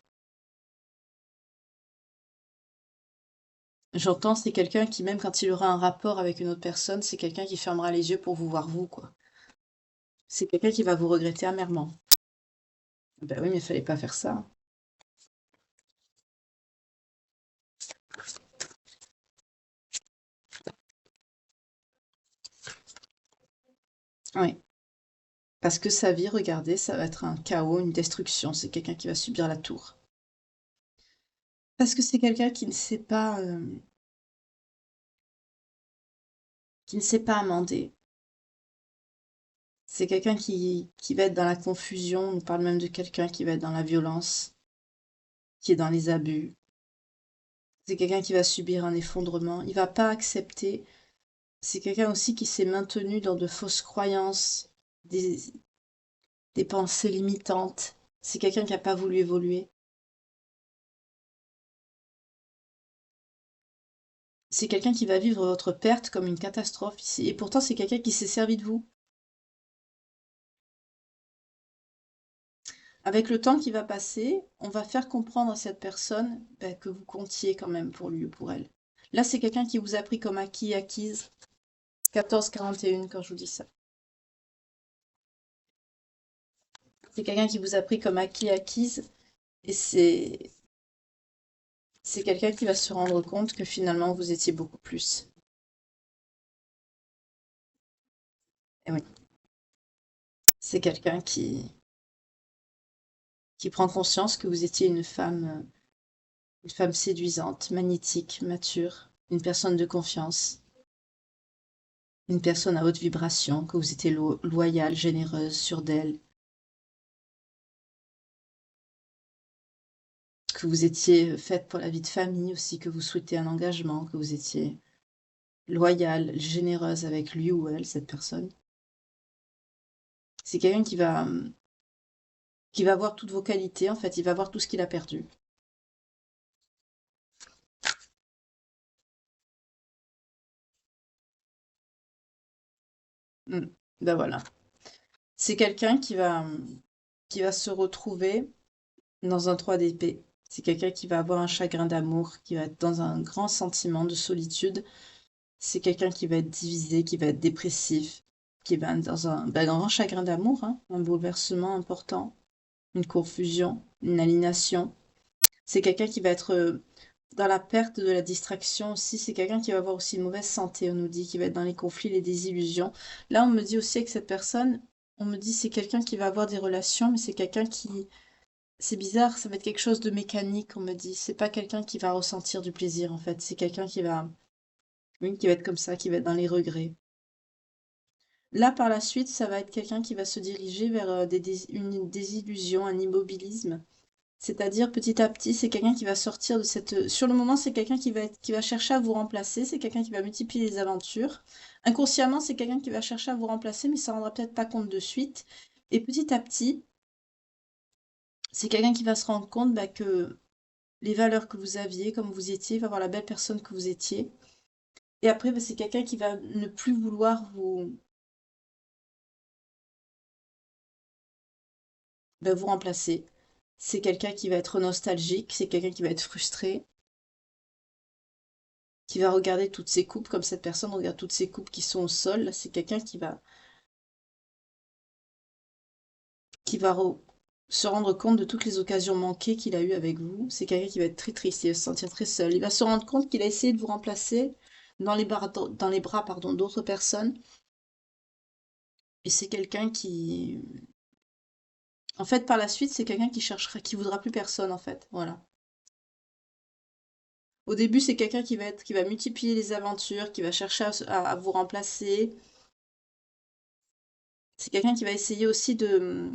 J'entends, c'est quelqu'un qui, même quand il aura un rapport avec une autre personne, c'est quelqu'un qui fermera les yeux pour vous voir vous, quoi. C'est quelqu'un qui va vous regretter amèrement. Ben oui, mais il fallait pas faire ça. Oui. Parce que sa vie, regardez, ça va être un chaos, une destruction. C'est quelqu'un qui va subir la tour. Parce que c'est quelqu'un qui ne sait pas amender. C'est quelqu'un qui va être dans la confusion. On parle même de quelqu'un qui va être dans la violence, qui est dans les abus. C'est quelqu'un qui va subir un effondrement. Il va pas accepter. C'est quelqu'un aussi qui s'est maintenu dans de fausses croyances, des, des pensées limitantes. C'est quelqu'un qui n'a pas voulu évoluer. C'est quelqu'un qui va vivre votre perte comme une catastrophe ici. Et pourtant, c'est quelqu'un qui s'est servi de vous. Avec le temps qui va passer, on va faire comprendre à cette personne que vous comptiez quand même pour lui ou pour elle. Là, c'est quelqu'un qui vous a pris comme acquis et acquise. 14,41 quand je vous dis ça. C'est quelqu'un qui vous a pris comme acquis et acquise. Et c'est quelqu'un qui va se rendre compte que finalement, vous étiez beaucoup plus. Et oui, c'est quelqu'un qui prend conscience que vous étiez une femme séduisante, magnétique, mature, une personne de confiance, une personne à haute vibration, que vous étiez loyale, généreuse, sûre d'elle, que vous étiez faite pour la vie de famille aussi, que vous souhaitez un engagement, que vous étiez loyale, généreuse avec lui ou elle, cette personne. C'est quelqu'un qui va voir toutes vos qualités, en fait, il va voir tout ce qu'il a perdu. Mm. Ben voilà. C'est quelqu'un qui va se retrouver dans un 3 d'épée. C'est quelqu'un qui va avoir un chagrin d'amour, qui va être dans un grand sentiment de solitude. C'est quelqu'un qui va être divisé, qui va être dépressif, qui va être dans un grand chagrin d'amour, hein, un bouleversement important, une confusion, une aliénation. C'est quelqu'un qui va être dans la perte de la distraction aussi. C'est quelqu'un qui va avoir aussi une mauvaise santé, on nous dit, qui va être dans les conflits, les désillusions. Là, on me dit aussi avec cette personne, on me dit c'est quelqu'un qui va avoir des relations, mais c'est quelqu'un qui c'est bizarre, ça va être quelque chose de mécanique, on me dit. C'est pas quelqu'un qui va ressentir du plaisir, en fait. C'est quelqu'un oui, qui va être comme ça, qui va être dans les regrets. Là, par la suite, ça va être quelqu'un qui va se diriger vers une désillusion, un immobilisme. C'est-à-dire, petit à petit, c'est quelqu'un qui va sortir de cette... Sur le moment, c'est quelqu'un qui va chercher à vous remplacer. C'est quelqu'un qui va multiplier les aventures. Inconsciemment, c'est quelqu'un qui va chercher à vous remplacer, mais il s'en rendra peut-être pas compte de suite. Et petit à petit, c'est quelqu'un qui va se rendre compte que les valeurs que vous aviez, comme vous étiez, va voir la belle personne que vous étiez. Et après, c'est quelqu'un qui va ne plus vouloir vous remplacer. C'est quelqu'un qui va être nostalgique, c'est quelqu'un qui va être frustré, qui va regarder toutes ses coupes comme cette personne regarde toutes ses coupes qui sont au sol. Là, c'est quelqu'un qui va se rendre compte de toutes les occasions manquées qu'il a eues avec vous. C'est quelqu'un qui va être très triste, il va se sentir très seul. Il va se rendre compte qu'il a essayé de vous remplacer dans les bras, pardon, d'autres personnes. Et c'est quelqu'un qui, en fait, par la suite, c'est quelqu'un qui voudra plus personne, en fait. Voilà. Au début, c'est quelqu'un qui va multiplier les aventures, qui va chercher à vous remplacer. C'est quelqu'un qui va essayer aussi de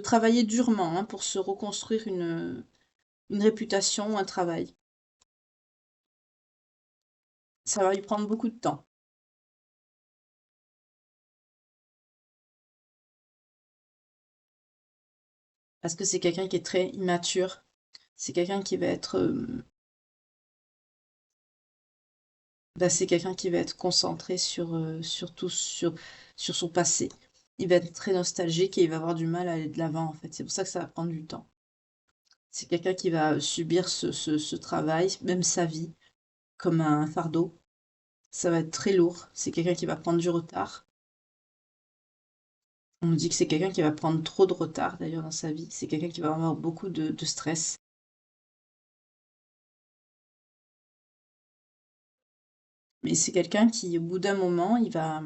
travailler durement, hein, pour se reconstruire une réputation ou un travail. Ça va lui prendre beaucoup de temps. Parce que c'est quelqu'un qui est très immature. C'est quelqu'un qui va être, c'est quelqu'un qui va être concentré sur son passé. Il va être très nostalgique et il va avoir du mal à aller de l'avant, en fait. C'est pour ça que ça va prendre du temps. C'est quelqu'un qui va subir ce travail, même sa vie, comme un fardeau. Ça va être très lourd. C'est quelqu'un qui va prendre du retard. On me dit que c'est quelqu'un qui va prendre trop de retard d'ailleurs dans sa vie. C'est quelqu'un qui va avoir beaucoup de stress. Mais c'est quelqu'un qui, au bout d'un moment, il va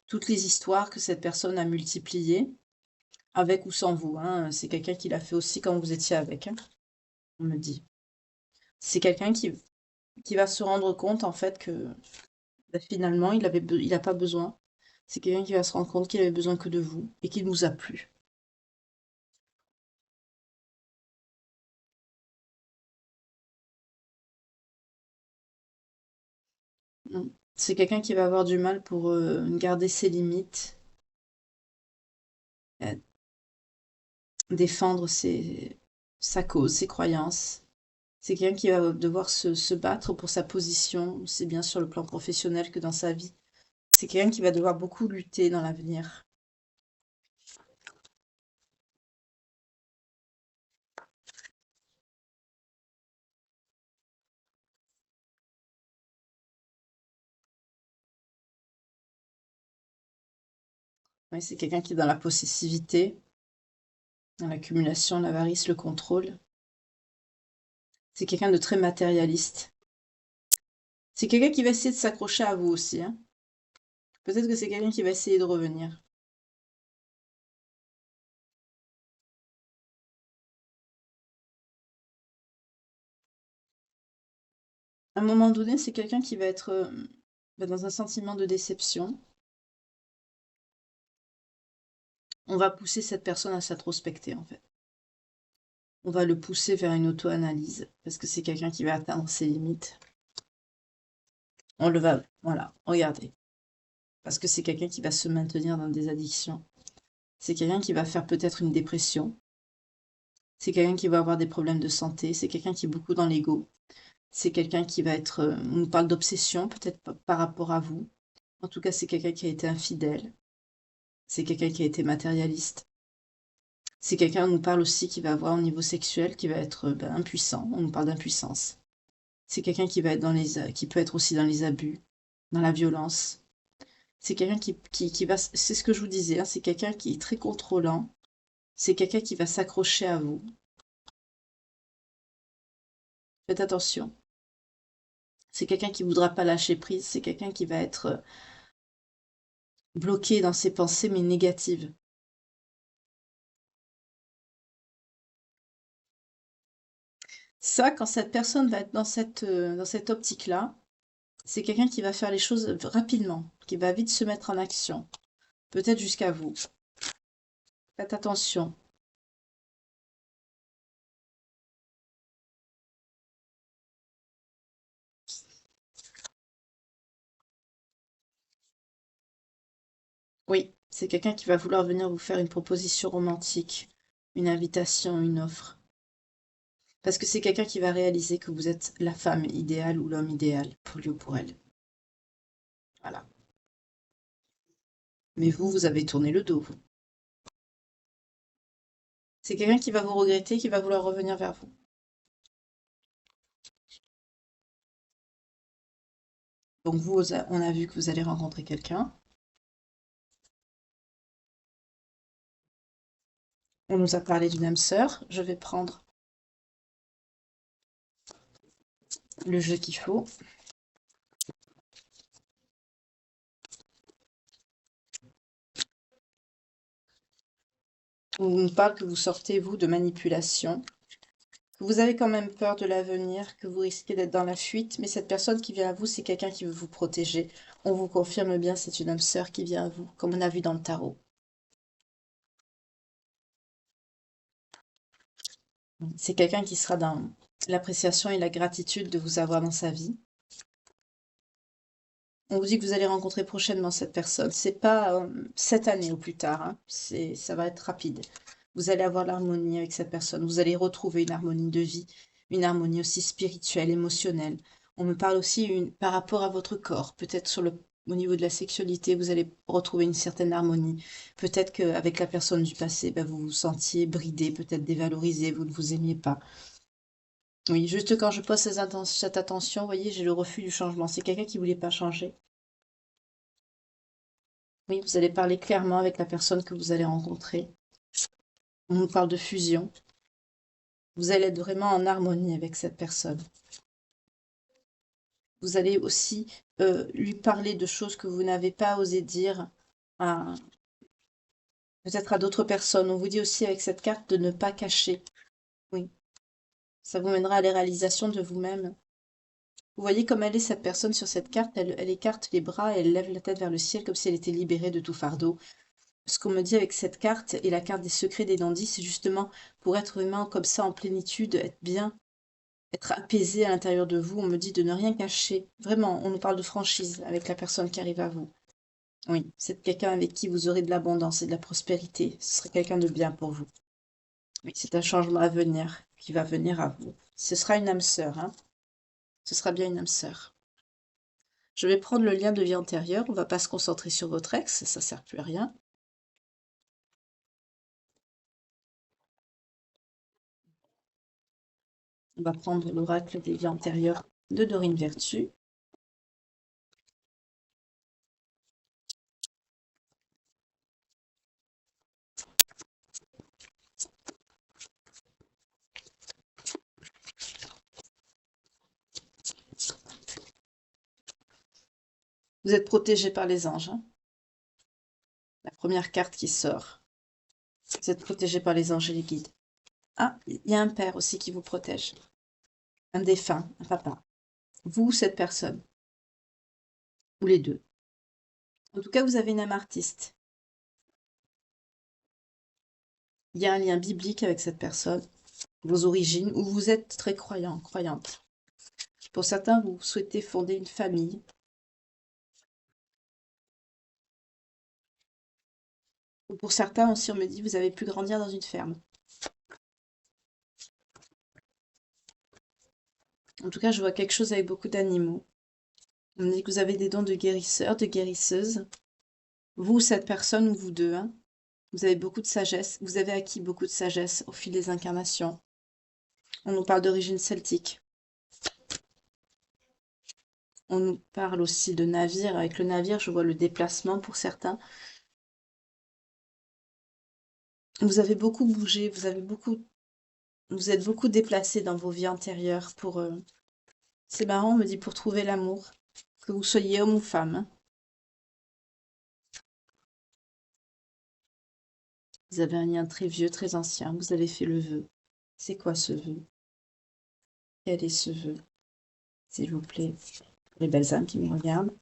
toutes les histoires que cette personne a multipliées, avec ou sans vous, hein, c'est quelqu'un qui l'a fait aussi quand vous étiez avec, hein, on me dit. C'est quelqu'un qui va se rendre compte en fait que bah, finalement il a pas besoin. C'est quelqu'un qui va se rendre compte qu'il avait besoin que de vous et qu'il nous a plu. Mm. C'est quelqu'un qui va avoir du mal pour garder ses limites, euh, défendre sa cause, ses croyances. C'est quelqu'un qui va devoir se battre pour sa position, aussi bien sur le plan professionnel que dans sa vie. C'est quelqu'un qui va devoir beaucoup lutter dans l'avenir. Ouais, c'est quelqu'un qui est dans la possessivité, dans l'accumulation, l'avarice, le contrôle. C'est quelqu'un de très matérialiste. C'est quelqu'un qui va essayer de s'accrocher à vous aussi, hein. Peut-être que c'est quelqu'un qui va essayer de revenir. À un moment donné, c'est quelqu'un qui va être dans un sentiment de déception. On va pousser cette personne à s'introspecter, en fait. On va le pousser vers une auto-analyse, parce que c'est quelqu'un qui va atteindre ses limites. On le va, voilà, regardez. Parce que c'est quelqu'un qui va se maintenir dans des addictions. C'est quelqu'un qui va faire peut-être une dépression. C'est quelqu'un qui va avoir des problèmes de santé. C'est quelqu'un qui est beaucoup dans l'ego. C'est quelqu'un qui va être... on nous parle d'obsession, peut-être par rapport à vous. En tout cas, c'est quelqu'un qui a été infidèle. C'est quelqu'un qui a été matérialiste. C'est quelqu'un, on nous parle aussi, qui va avoir au niveau sexuel, qui va être impuissant. On nous parle d'impuissance. C'est quelqu'un qui va être qui peut être aussi dans les abus, dans la violence. C'est quelqu'un qui va, c'est ce que je vous disais, hein, c'est quelqu'un qui est très contrôlant. C'est quelqu'un qui va s'accrocher à vous. Faites attention. C'est quelqu'un qui voudra pas lâcher prise. C'est quelqu'un qui va être bloqué dans ses pensées, mais négatives. Ça, quand cette personne va être dans cette optique-là, c'est quelqu'un qui va faire les choses rapidement, qui va vite se mettre en action, peut-être jusqu'à vous. Faites attention. Oui, c'est quelqu'un qui va vouloir venir vous faire une proposition romantique, une invitation, une offre. Parce que c'est quelqu'un qui va réaliser que vous êtes la femme idéale ou l'homme idéal pour lui ou pour elle. Voilà. Mais vous, vous avez tourné le dos, vous. C'est quelqu'un qui va vous regretter, qui va vouloir revenir vers vous. Donc vous, on a vu que vous allez rencontrer quelqu'un. On nous a parlé d'une âme sœur. Je vais prendre le jeu qu'il faut. On nous parle que vous sortez, vous, de manipulation. Que vous avez quand même peur de l'avenir, que vous risquez d'être dans la fuite. Mais cette personne qui vient à vous, c'est quelqu'un qui veut vous protéger. On vous confirme bien, c'est une âme sœur qui vient à vous, comme on a vu dans le tarot. C'est quelqu'un qui sera dans l'appréciation et la gratitude de vous avoir dans sa vie. On vous dit que vous allez rencontrer prochainement cette personne. C'est pas cette année ou plus tard, hein. Ça va être rapide. Vous allez avoir l'harmonie avec cette personne. Vous allez retrouver une harmonie de vie, une harmonie aussi spirituelle, émotionnelle. On me parle aussi par rapport à votre corps. Peut-être au niveau de la sexualité, vous allez retrouver une certaine harmonie. Peut-être qu'avec la personne du passé, ben, vous vous sentiez bridé, peut-être dévalorisé, vous ne vous aimiez pas. Oui, juste quand je pose cette attention, vous voyez, j'ai le refus du changement. C'est quelqu'un qui voulait pas changer. Oui, vous allez parler clairement avec la personne que vous allez rencontrer. On nous parle de fusion. Vous allez être vraiment en harmonie avec cette personne. Vous allez aussi lui parler de choses que vous n'avez pas osé dire à peut-être à d'autres personnes. On vous dit aussi avec cette carte de ne pas cacher. Oui, ça vous mènera à la réalisation de vous-même. Vous voyez comme elle est cette personne sur cette carte, elle écarte les bras et elle lève la tête vers le ciel comme si elle était libérée de tout fardeau. Ce qu'on me dit avec cette carte et la carte des secrets des dandys, c'est justement pour être vraiment comme ça en plénitude, être bien, être apaisé à l'intérieur de vous. On me dit de ne rien cacher. Vraiment, on nous parle de franchise avec la personne qui arrive à vous. Oui, c'est quelqu'un avec qui vous aurez de l'abondance et de la prospérité. Ce serait quelqu'un de bien pour vous. Oui, c'est un changement à venir qui va venir à vous. Ce sera une âme sœur, hein. Ce sera bien une âme sœur. Je vais prendre le lien de vie antérieure. On va pas se concentrer sur votre ex, ça sert plus à rien. On va prendre l'oracle des vies antérieures de Dorine Vertu. Vous êtes protégé par les anges, hein. La première carte qui sort. Vous êtes protégé par les anges et les guides. Ah, il y a un père aussi qui vous protège. Un défunt, un papa. Vous, cette personne. Ou les deux. En tout cas, vous avez une âme artiste. Il y a un lien biblique avec cette personne, vos origines, ou vous êtes très croyant, croyante. Pour certains, vous souhaitez fonder une famille. Ou pour certains aussi, on me dit, vous avez pu grandir dans une ferme. En tout cas, je vois quelque chose avec beaucoup d'animaux. On me dit que vous avez des dons de guérisseur, de guérisseuse. Vous, cette personne, ou vous deux, hein, vous avez beaucoup de sagesse. Vous avez acquis beaucoup de sagesse au fil des incarnations. On nous parle d'origine celtique. On nous parle aussi de navire. Avec le navire, je vois le déplacement pour certains. Vous avez beaucoup bougé, vous êtes beaucoup déplacé dans vos vies antérieures pour... C'est marrant, on me dit pour trouver l'amour, que vous soyez homme ou femme, hein. Vous avez un lien très vieux, très ancien. Vous avez fait le vœu. C'est quoi ce vœu? Quel est ce vœu? S'il vous plaît, pour les belles âmes qui me regardent.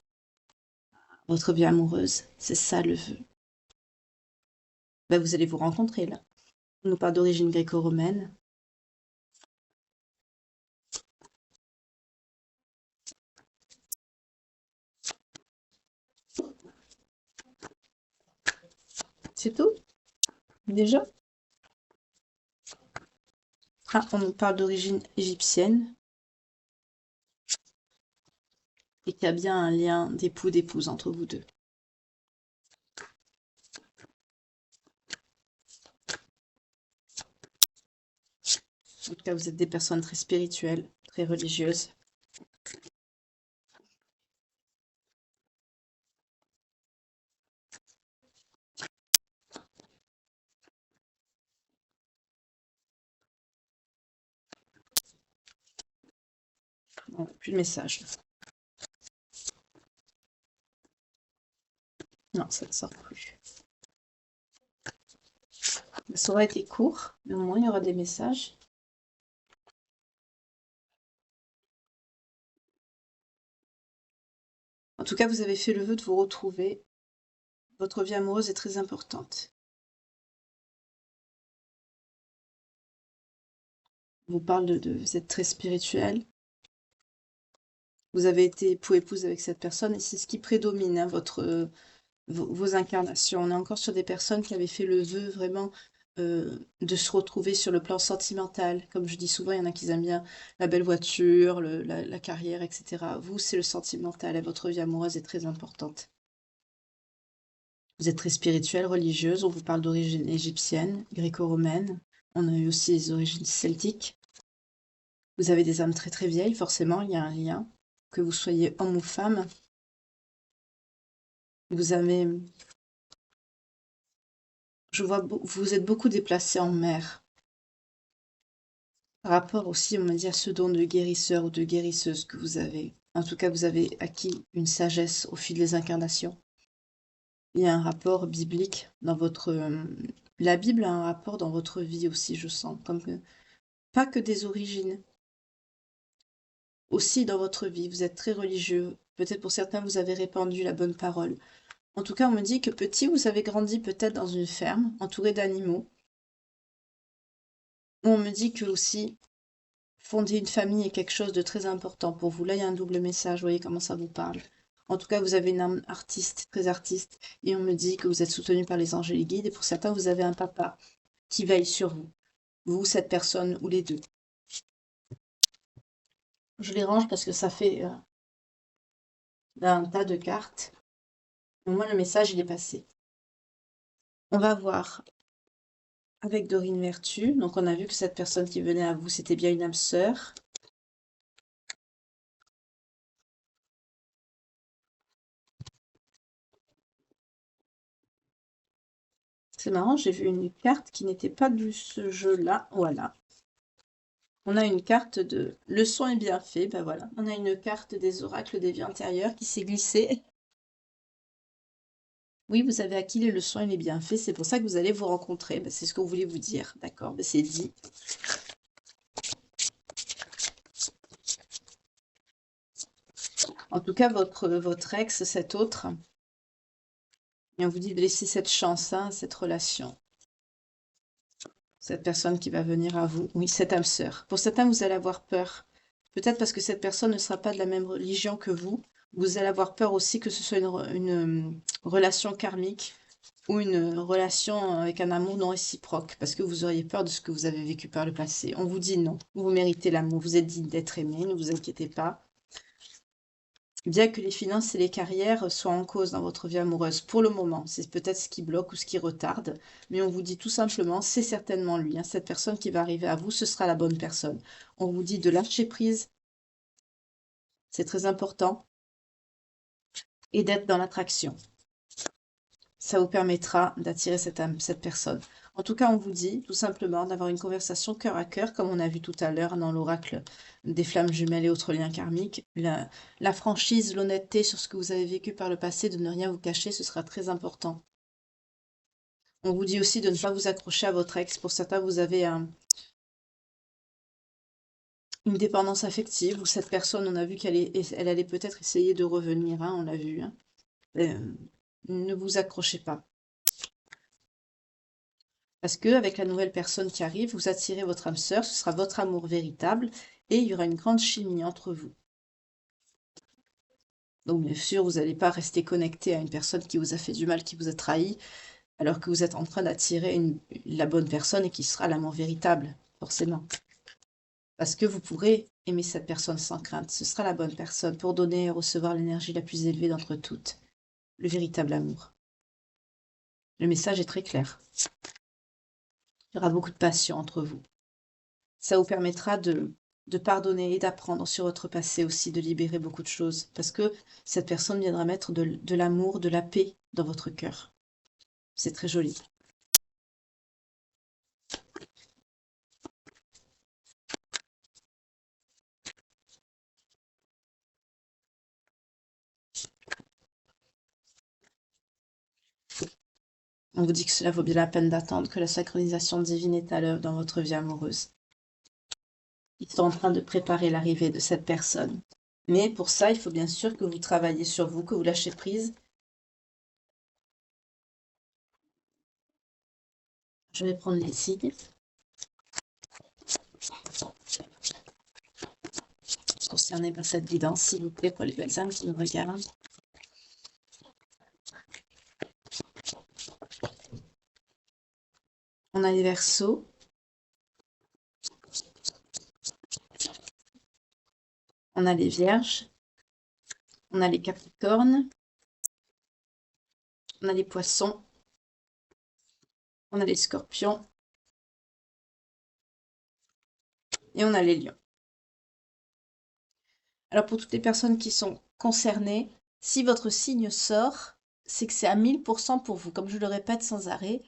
Votre vie amoureuse, c'est ça le vœu. Ben, vous allez vous rencontrer là. On nous parle d'origine gréco-romaine. C'est tout? Déjà? Ah, on nous parle d'origine égyptienne. Et qu'il y a bien un lien d'époux-d'épouse entre vous deux. En tout cas, vous êtes des personnes très spirituelles, très religieuses. Bon, plus de message. Non, ça ne sort plus. Ça aura été court, mais au moins il y aura des messages. En tout cas, vous avez fait le vœu de vous retrouver. Votre vie amoureuse est très importante. On vous parle vous êtes très spirituel. Vous avez été époux-épouse avec cette personne et c'est ce qui prédomine, hein, vos incarnations. On est encore sur des personnes qui avaient fait le vœu vraiment de se retrouver sur le plan sentimental. Comme je dis souvent, il y en a qui aiment bien la belle voiture, la carrière, etc. Vous, c'est le sentimental et votre vie amoureuse est très importante. Vous êtes très spirituelle, religieuse, on vous parle d'origine égyptienne, gréco-romaine. On a eu aussi les origines celtiques. Vous avez des âmes très très vieilles, forcément, il y a un lien. Que vous soyez homme ou femme, Vous avez, je vois, vous êtes beaucoup déplacé en mer. Par rapport aussi, on m'a dit, à ce don de guérisseur ou de guérisseuse que vous avez. En tout cas, vous avez acquis une sagesse au fil des incarnations. Il y a un rapport biblique dans votre... la Bible a un rapport dans votre vie aussi, je sens. Comme que, pas que des origines. Aussi dans votre vie, vous êtes très religieux. Peut-être pour certains, vous avez répandu la bonne parole. En tout cas, on me dit que petit, vous avez grandi peut-être dans une ferme, entouré d'animaux. On me dit que aussi, fonder une famille est quelque chose de très important pour vous. Là, il y a un double message, vous voyez comment ça vous parle. En tout cas, vous avez une âme artiste, très artiste, et on me dit que vous êtes soutenu par les anges et les guides, et pour certains, vous avez un papa qui veille sur vous. Vous, cette personne, ou les deux. Je les range parce que ça fait un tas de cartes. Au moins, le message, il est passé. On va voir avec Dorine Vertu. Donc, on a vu que cette personne qui venait à vous, c'était bien une âme sœur. C'est marrant, j'ai vu une carte qui n'était pas de ce jeu-là. Voilà. On a une carte de le son est bien fait. Ben voilà. On a une carte des oracles des vies antérieures qui s'est glissée. Oui, vous avez acquis les leçons, il est bien fait. C'est pour ça que vous allez vous rencontrer. Ben, c'est ce qu'on voulait vous dire. D'accord, ben, c'est dit. En tout cas, votre ex, cet autre, et on vous dit de laisser cette chance, hein, cette relation. Cette personne qui va venir à vous. Oui, cette âme sœur. Pour certains, vous allez avoir peur. Peut-être parce que cette personne ne sera pas de la même religion que vous. Vous allez avoir peur aussi que ce soit une relation karmique ou une relation avec un amour non réciproque, parce que vous auriez peur de ce que vous avez vécu par le passé. On vous dit non, vous méritez l'amour, vous êtes digne d'être aimé, ne vous inquiétez pas. Bien que les finances et les carrières soient en cause dans votre vie amoureuse pour le moment, c'est peut-être ce qui bloque ou ce qui retarde, mais on vous dit tout simplement, c'est certainement lui, hein, cette personne qui va arriver à vous, ce sera la bonne personne. On vous dit de lâcher prise, c'est très important, et d'être dans l'attraction. Ça vous permettra d'attirer cette personne. En tout cas, on vous dit tout simplement d'avoir une conversation cœur à cœur, comme on a vu tout à l'heure dans l'oracle des flammes jumelles et autres liens karmiques. La franchise, l'honnêteté sur ce que vous avez vécu par le passé, de ne rien vous cacher, ce sera très important. On vous dit aussi de ne pas vous accrocher à votre ex. Pour certains, vous avez une dépendance affective, ou cette personne, on a vu elle allait peut-être essayer de revenir, hein, on l'a vu. Hein. Ne vous accrochez pas. Parce que avec la nouvelle personne qui arrive, vous attirez votre âme sœur, ce sera votre amour véritable et il y aura une grande chimie entre vous. Donc bien sûr, vous n'allez pas rester connecté à une personne qui vous a fait du mal, qui vous a trahi, alors que vous êtes en train d'attirer la bonne personne et qui sera l'amour véritable, forcément. Parce que vous pourrez aimer cette personne sans crainte. Ce sera la bonne personne pour donner et recevoir l'énergie la plus élevée d'entre toutes. Le véritable amour. Le message est très clair. Il y aura beaucoup de passion entre vous. Ça vous permettra de pardonner et d'apprendre sur votre passé aussi, de libérer beaucoup de choses. Parce que cette personne viendra mettre de l'amour, de la paix dans votre cœur. C'est très joli. On vous dit que cela vaut bien la peine d'attendre, que la synchronisation divine est à l'œuvre dans votre vie amoureuse. Ils sont en train de préparer l'arrivée de cette personne. Mais pour ça, il faut bien sûr que vous travaillez sur vous, que vous lâchez prise. Je vais prendre les signes. Concernés par cette guidance, s'il vous plaît, pour les belles âmes qui nous regardent. On a les Verseaux. On a les Vierges. On a les Capricornes. On a les Poissons. On a les Scorpions. Et on a les Lions. Alors pour toutes les personnes qui sont concernées, si votre signe sort, c'est que c'est à 1000% pour vous. Comme je le répète sans arrêt,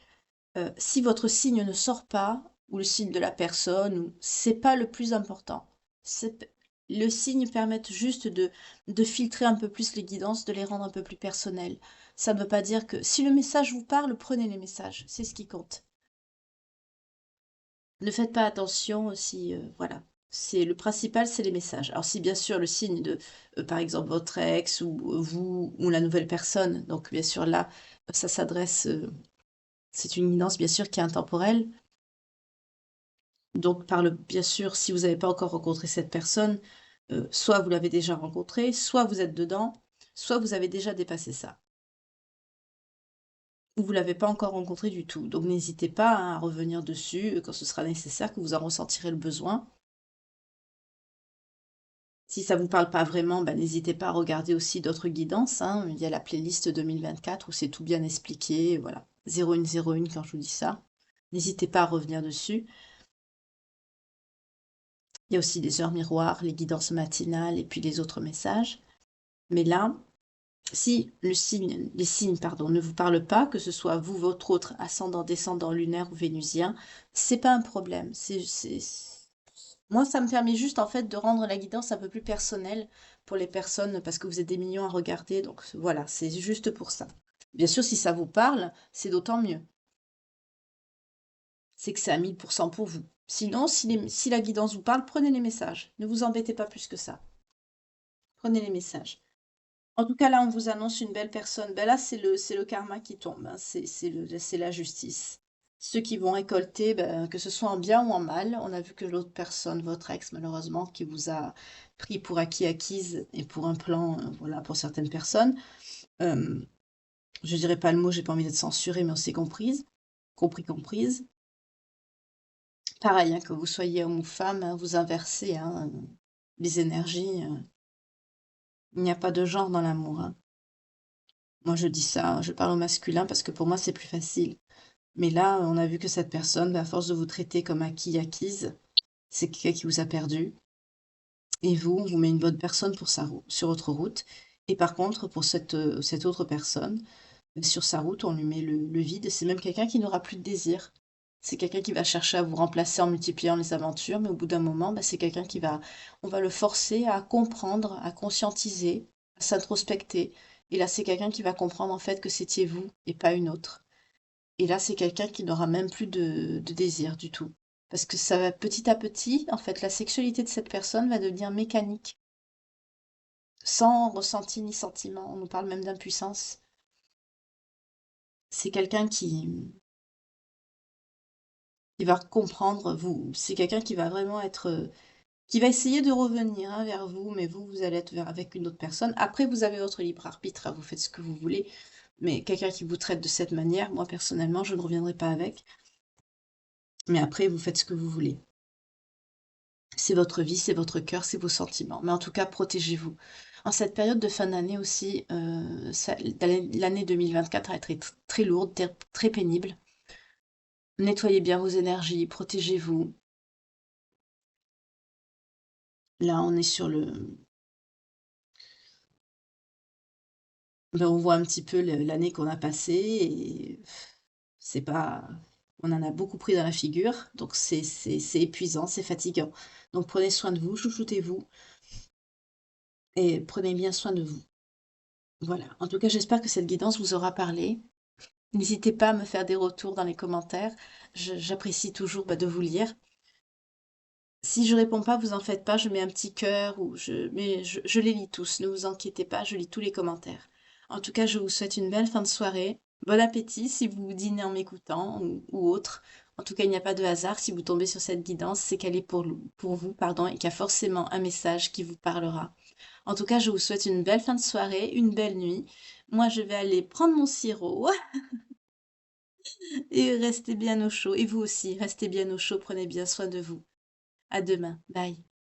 si votre signe ne sort pas, ou le signe de la personne, c'est pas le plus important. Le signe permet juste de filtrer un peu plus les guidances, de les rendre un peu plus personnelles. Ça ne veut pas dire que si le message vous parle, prenez les messages, c'est ce qui compte. Ne faites pas attention si, voilà. C'est le principal, c'est les messages. Alors si bien sûr le signe de, par exemple, votre ex ou vous ou la nouvelle personne, donc bien sûr là, ça s'adresse, c'est une guidance bien sûr qui est intemporelle. Donc bien sûr, si vous n'avez pas encore rencontré cette personne, soit vous l'avez déjà rencontrée, soit vous êtes dedans, soit vous avez déjà dépassé ça. Ou vous l'avez pas encore rencontré du tout. Donc n'hésitez pas, hein, à revenir dessus, quand ce sera nécessaire, que vous en ressentirez le besoin. Si ça vous parle pas vraiment, bah, n'hésitez pas à regarder aussi d'autres guidances, hein. Il y a la playlist 2024 où c'est tout bien expliqué, voilà. 0101 quand je vous dis ça. N'hésitez pas à revenir dessus. Il y a aussi les heures miroirs, les guidances matinales et puis les autres messages. Mais là, si les signes, pardon, ne vous parlent pas, que ce soit vous, votre autre ascendant, descendant, lunaire ou vénusien, c'est pas un problème. Moi, ça me permet juste en fait de rendre la guidance un peu plus personnelle pour les personnes parce que vous êtes des millions à regarder. Donc voilà, c'est juste pour ça. Bien sûr, si ça vous parle, c'est d'autant mieux. C'est que c'est à 1000% pour vous. Sinon, si la guidance vous parle, prenez les messages. Ne vous embêtez pas plus que ça. Prenez les messages. En tout cas, là, on vous annonce une belle personne. Ben là, c'est le karma qui tombe, hein. C'est la justice. Ceux qui vont récolter, ben, que ce soit en bien ou en mal, on a vu que l'autre personne, votre ex, malheureusement, qui vous a pris pour acquise et pour un plan, voilà, pour certaines personnes. Euh, je dirais pas le mot, j'ai pas envie d'être censurée, mais on s'est comprise. Pareil, hein, que vous soyez homme ou femme, hein, vous inversez, hein, les énergies. Il n'y a pas de genre dans l'amour, hein. Moi, je dis ça, je parle au masculin parce que pour moi, c'est plus facile. Mais là, on a vu que cette personne, bah, à force de vous traiter comme acquise, c'est quelqu'un qui vous a perdu. Et vous, on vous met une bonne personne pour sur votre route. Et par contre, pour cette autre personne, bah, sur sa route, on lui met le vide. C'est même quelqu'un qui n'aura plus de désir. C'est quelqu'un qui va chercher à vous remplacer en multipliant les aventures, mais au bout d'un moment, bah, c'est quelqu'un on va le forcer à comprendre, à conscientiser, à s'introspecter. Et là, c'est quelqu'un qui va comprendre en fait que c'était vous et pas une autre. Et là, c'est quelqu'un qui n'aura même plus de désir du tout. Parce que ça va petit à petit, en fait, la sexualité de cette personne va devenir mécanique, sans ressenti ni sentiment. On nous parle même d'impuissance. C'est quelqu'un qui va comprendre vous. C'est quelqu'un qui va vraiment qui va essayer de revenir, hein, vers vous, mais vous allez être avec une autre personne. Après, vous avez votre libre arbitre, hein, vous faites ce que vous voulez. Mais quelqu'un qui vous traite de cette manière, moi personnellement, je ne reviendrai pas avec. Mais après, vous faites ce que vous voulez. C'est votre vie, c'est votre cœur, c'est vos sentiments. Mais en tout cas, protégez-vous. En cette période de fin d'année aussi, l'année 2024 va être très lourde, très pénible. Nettoyez bien vos énergies, protégez-vous. Là, on est sur le... Ben, on voit un petit peu l'année qu'on a passée et c'est pas... On en a beaucoup pris dans la figure, donc c'est épuisant, c'est fatigant. Donc prenez soin de vous, chouchoutez-vous et prenez bien soin de vous. Voilà. En tout cas, j'espère que cette guidance vous aura parlé. N'hésitez pas à me faire des retours dans les commentaires. J'apprécie toujours, bah, de vous lire. Si je réponds pas, vous en faites pas, je mets un petit cœur mais je les lis tous. Ne vous inquiétez pas, je lis tous les commentaires. En tout cas, je vous souhaite une belle fin de soirée. Bon appétit si vous dînez en m'écoutant ou autre. En tout cas, il n'y a pas de hasard. Si vous tombez sur cette guidance, c'est qu'elle est pour vous, pardon, et qu'il y a forcément un message qui vous parlera. En tout cas, je vous souhaite une belle fin de soirée, une belle nuit. Moi, je vais aller prendre mon sirop. Et restez bien au chaud. Et vous aussi, restez bien au chaud. Prenez bien soin de vous. À demain. Bye.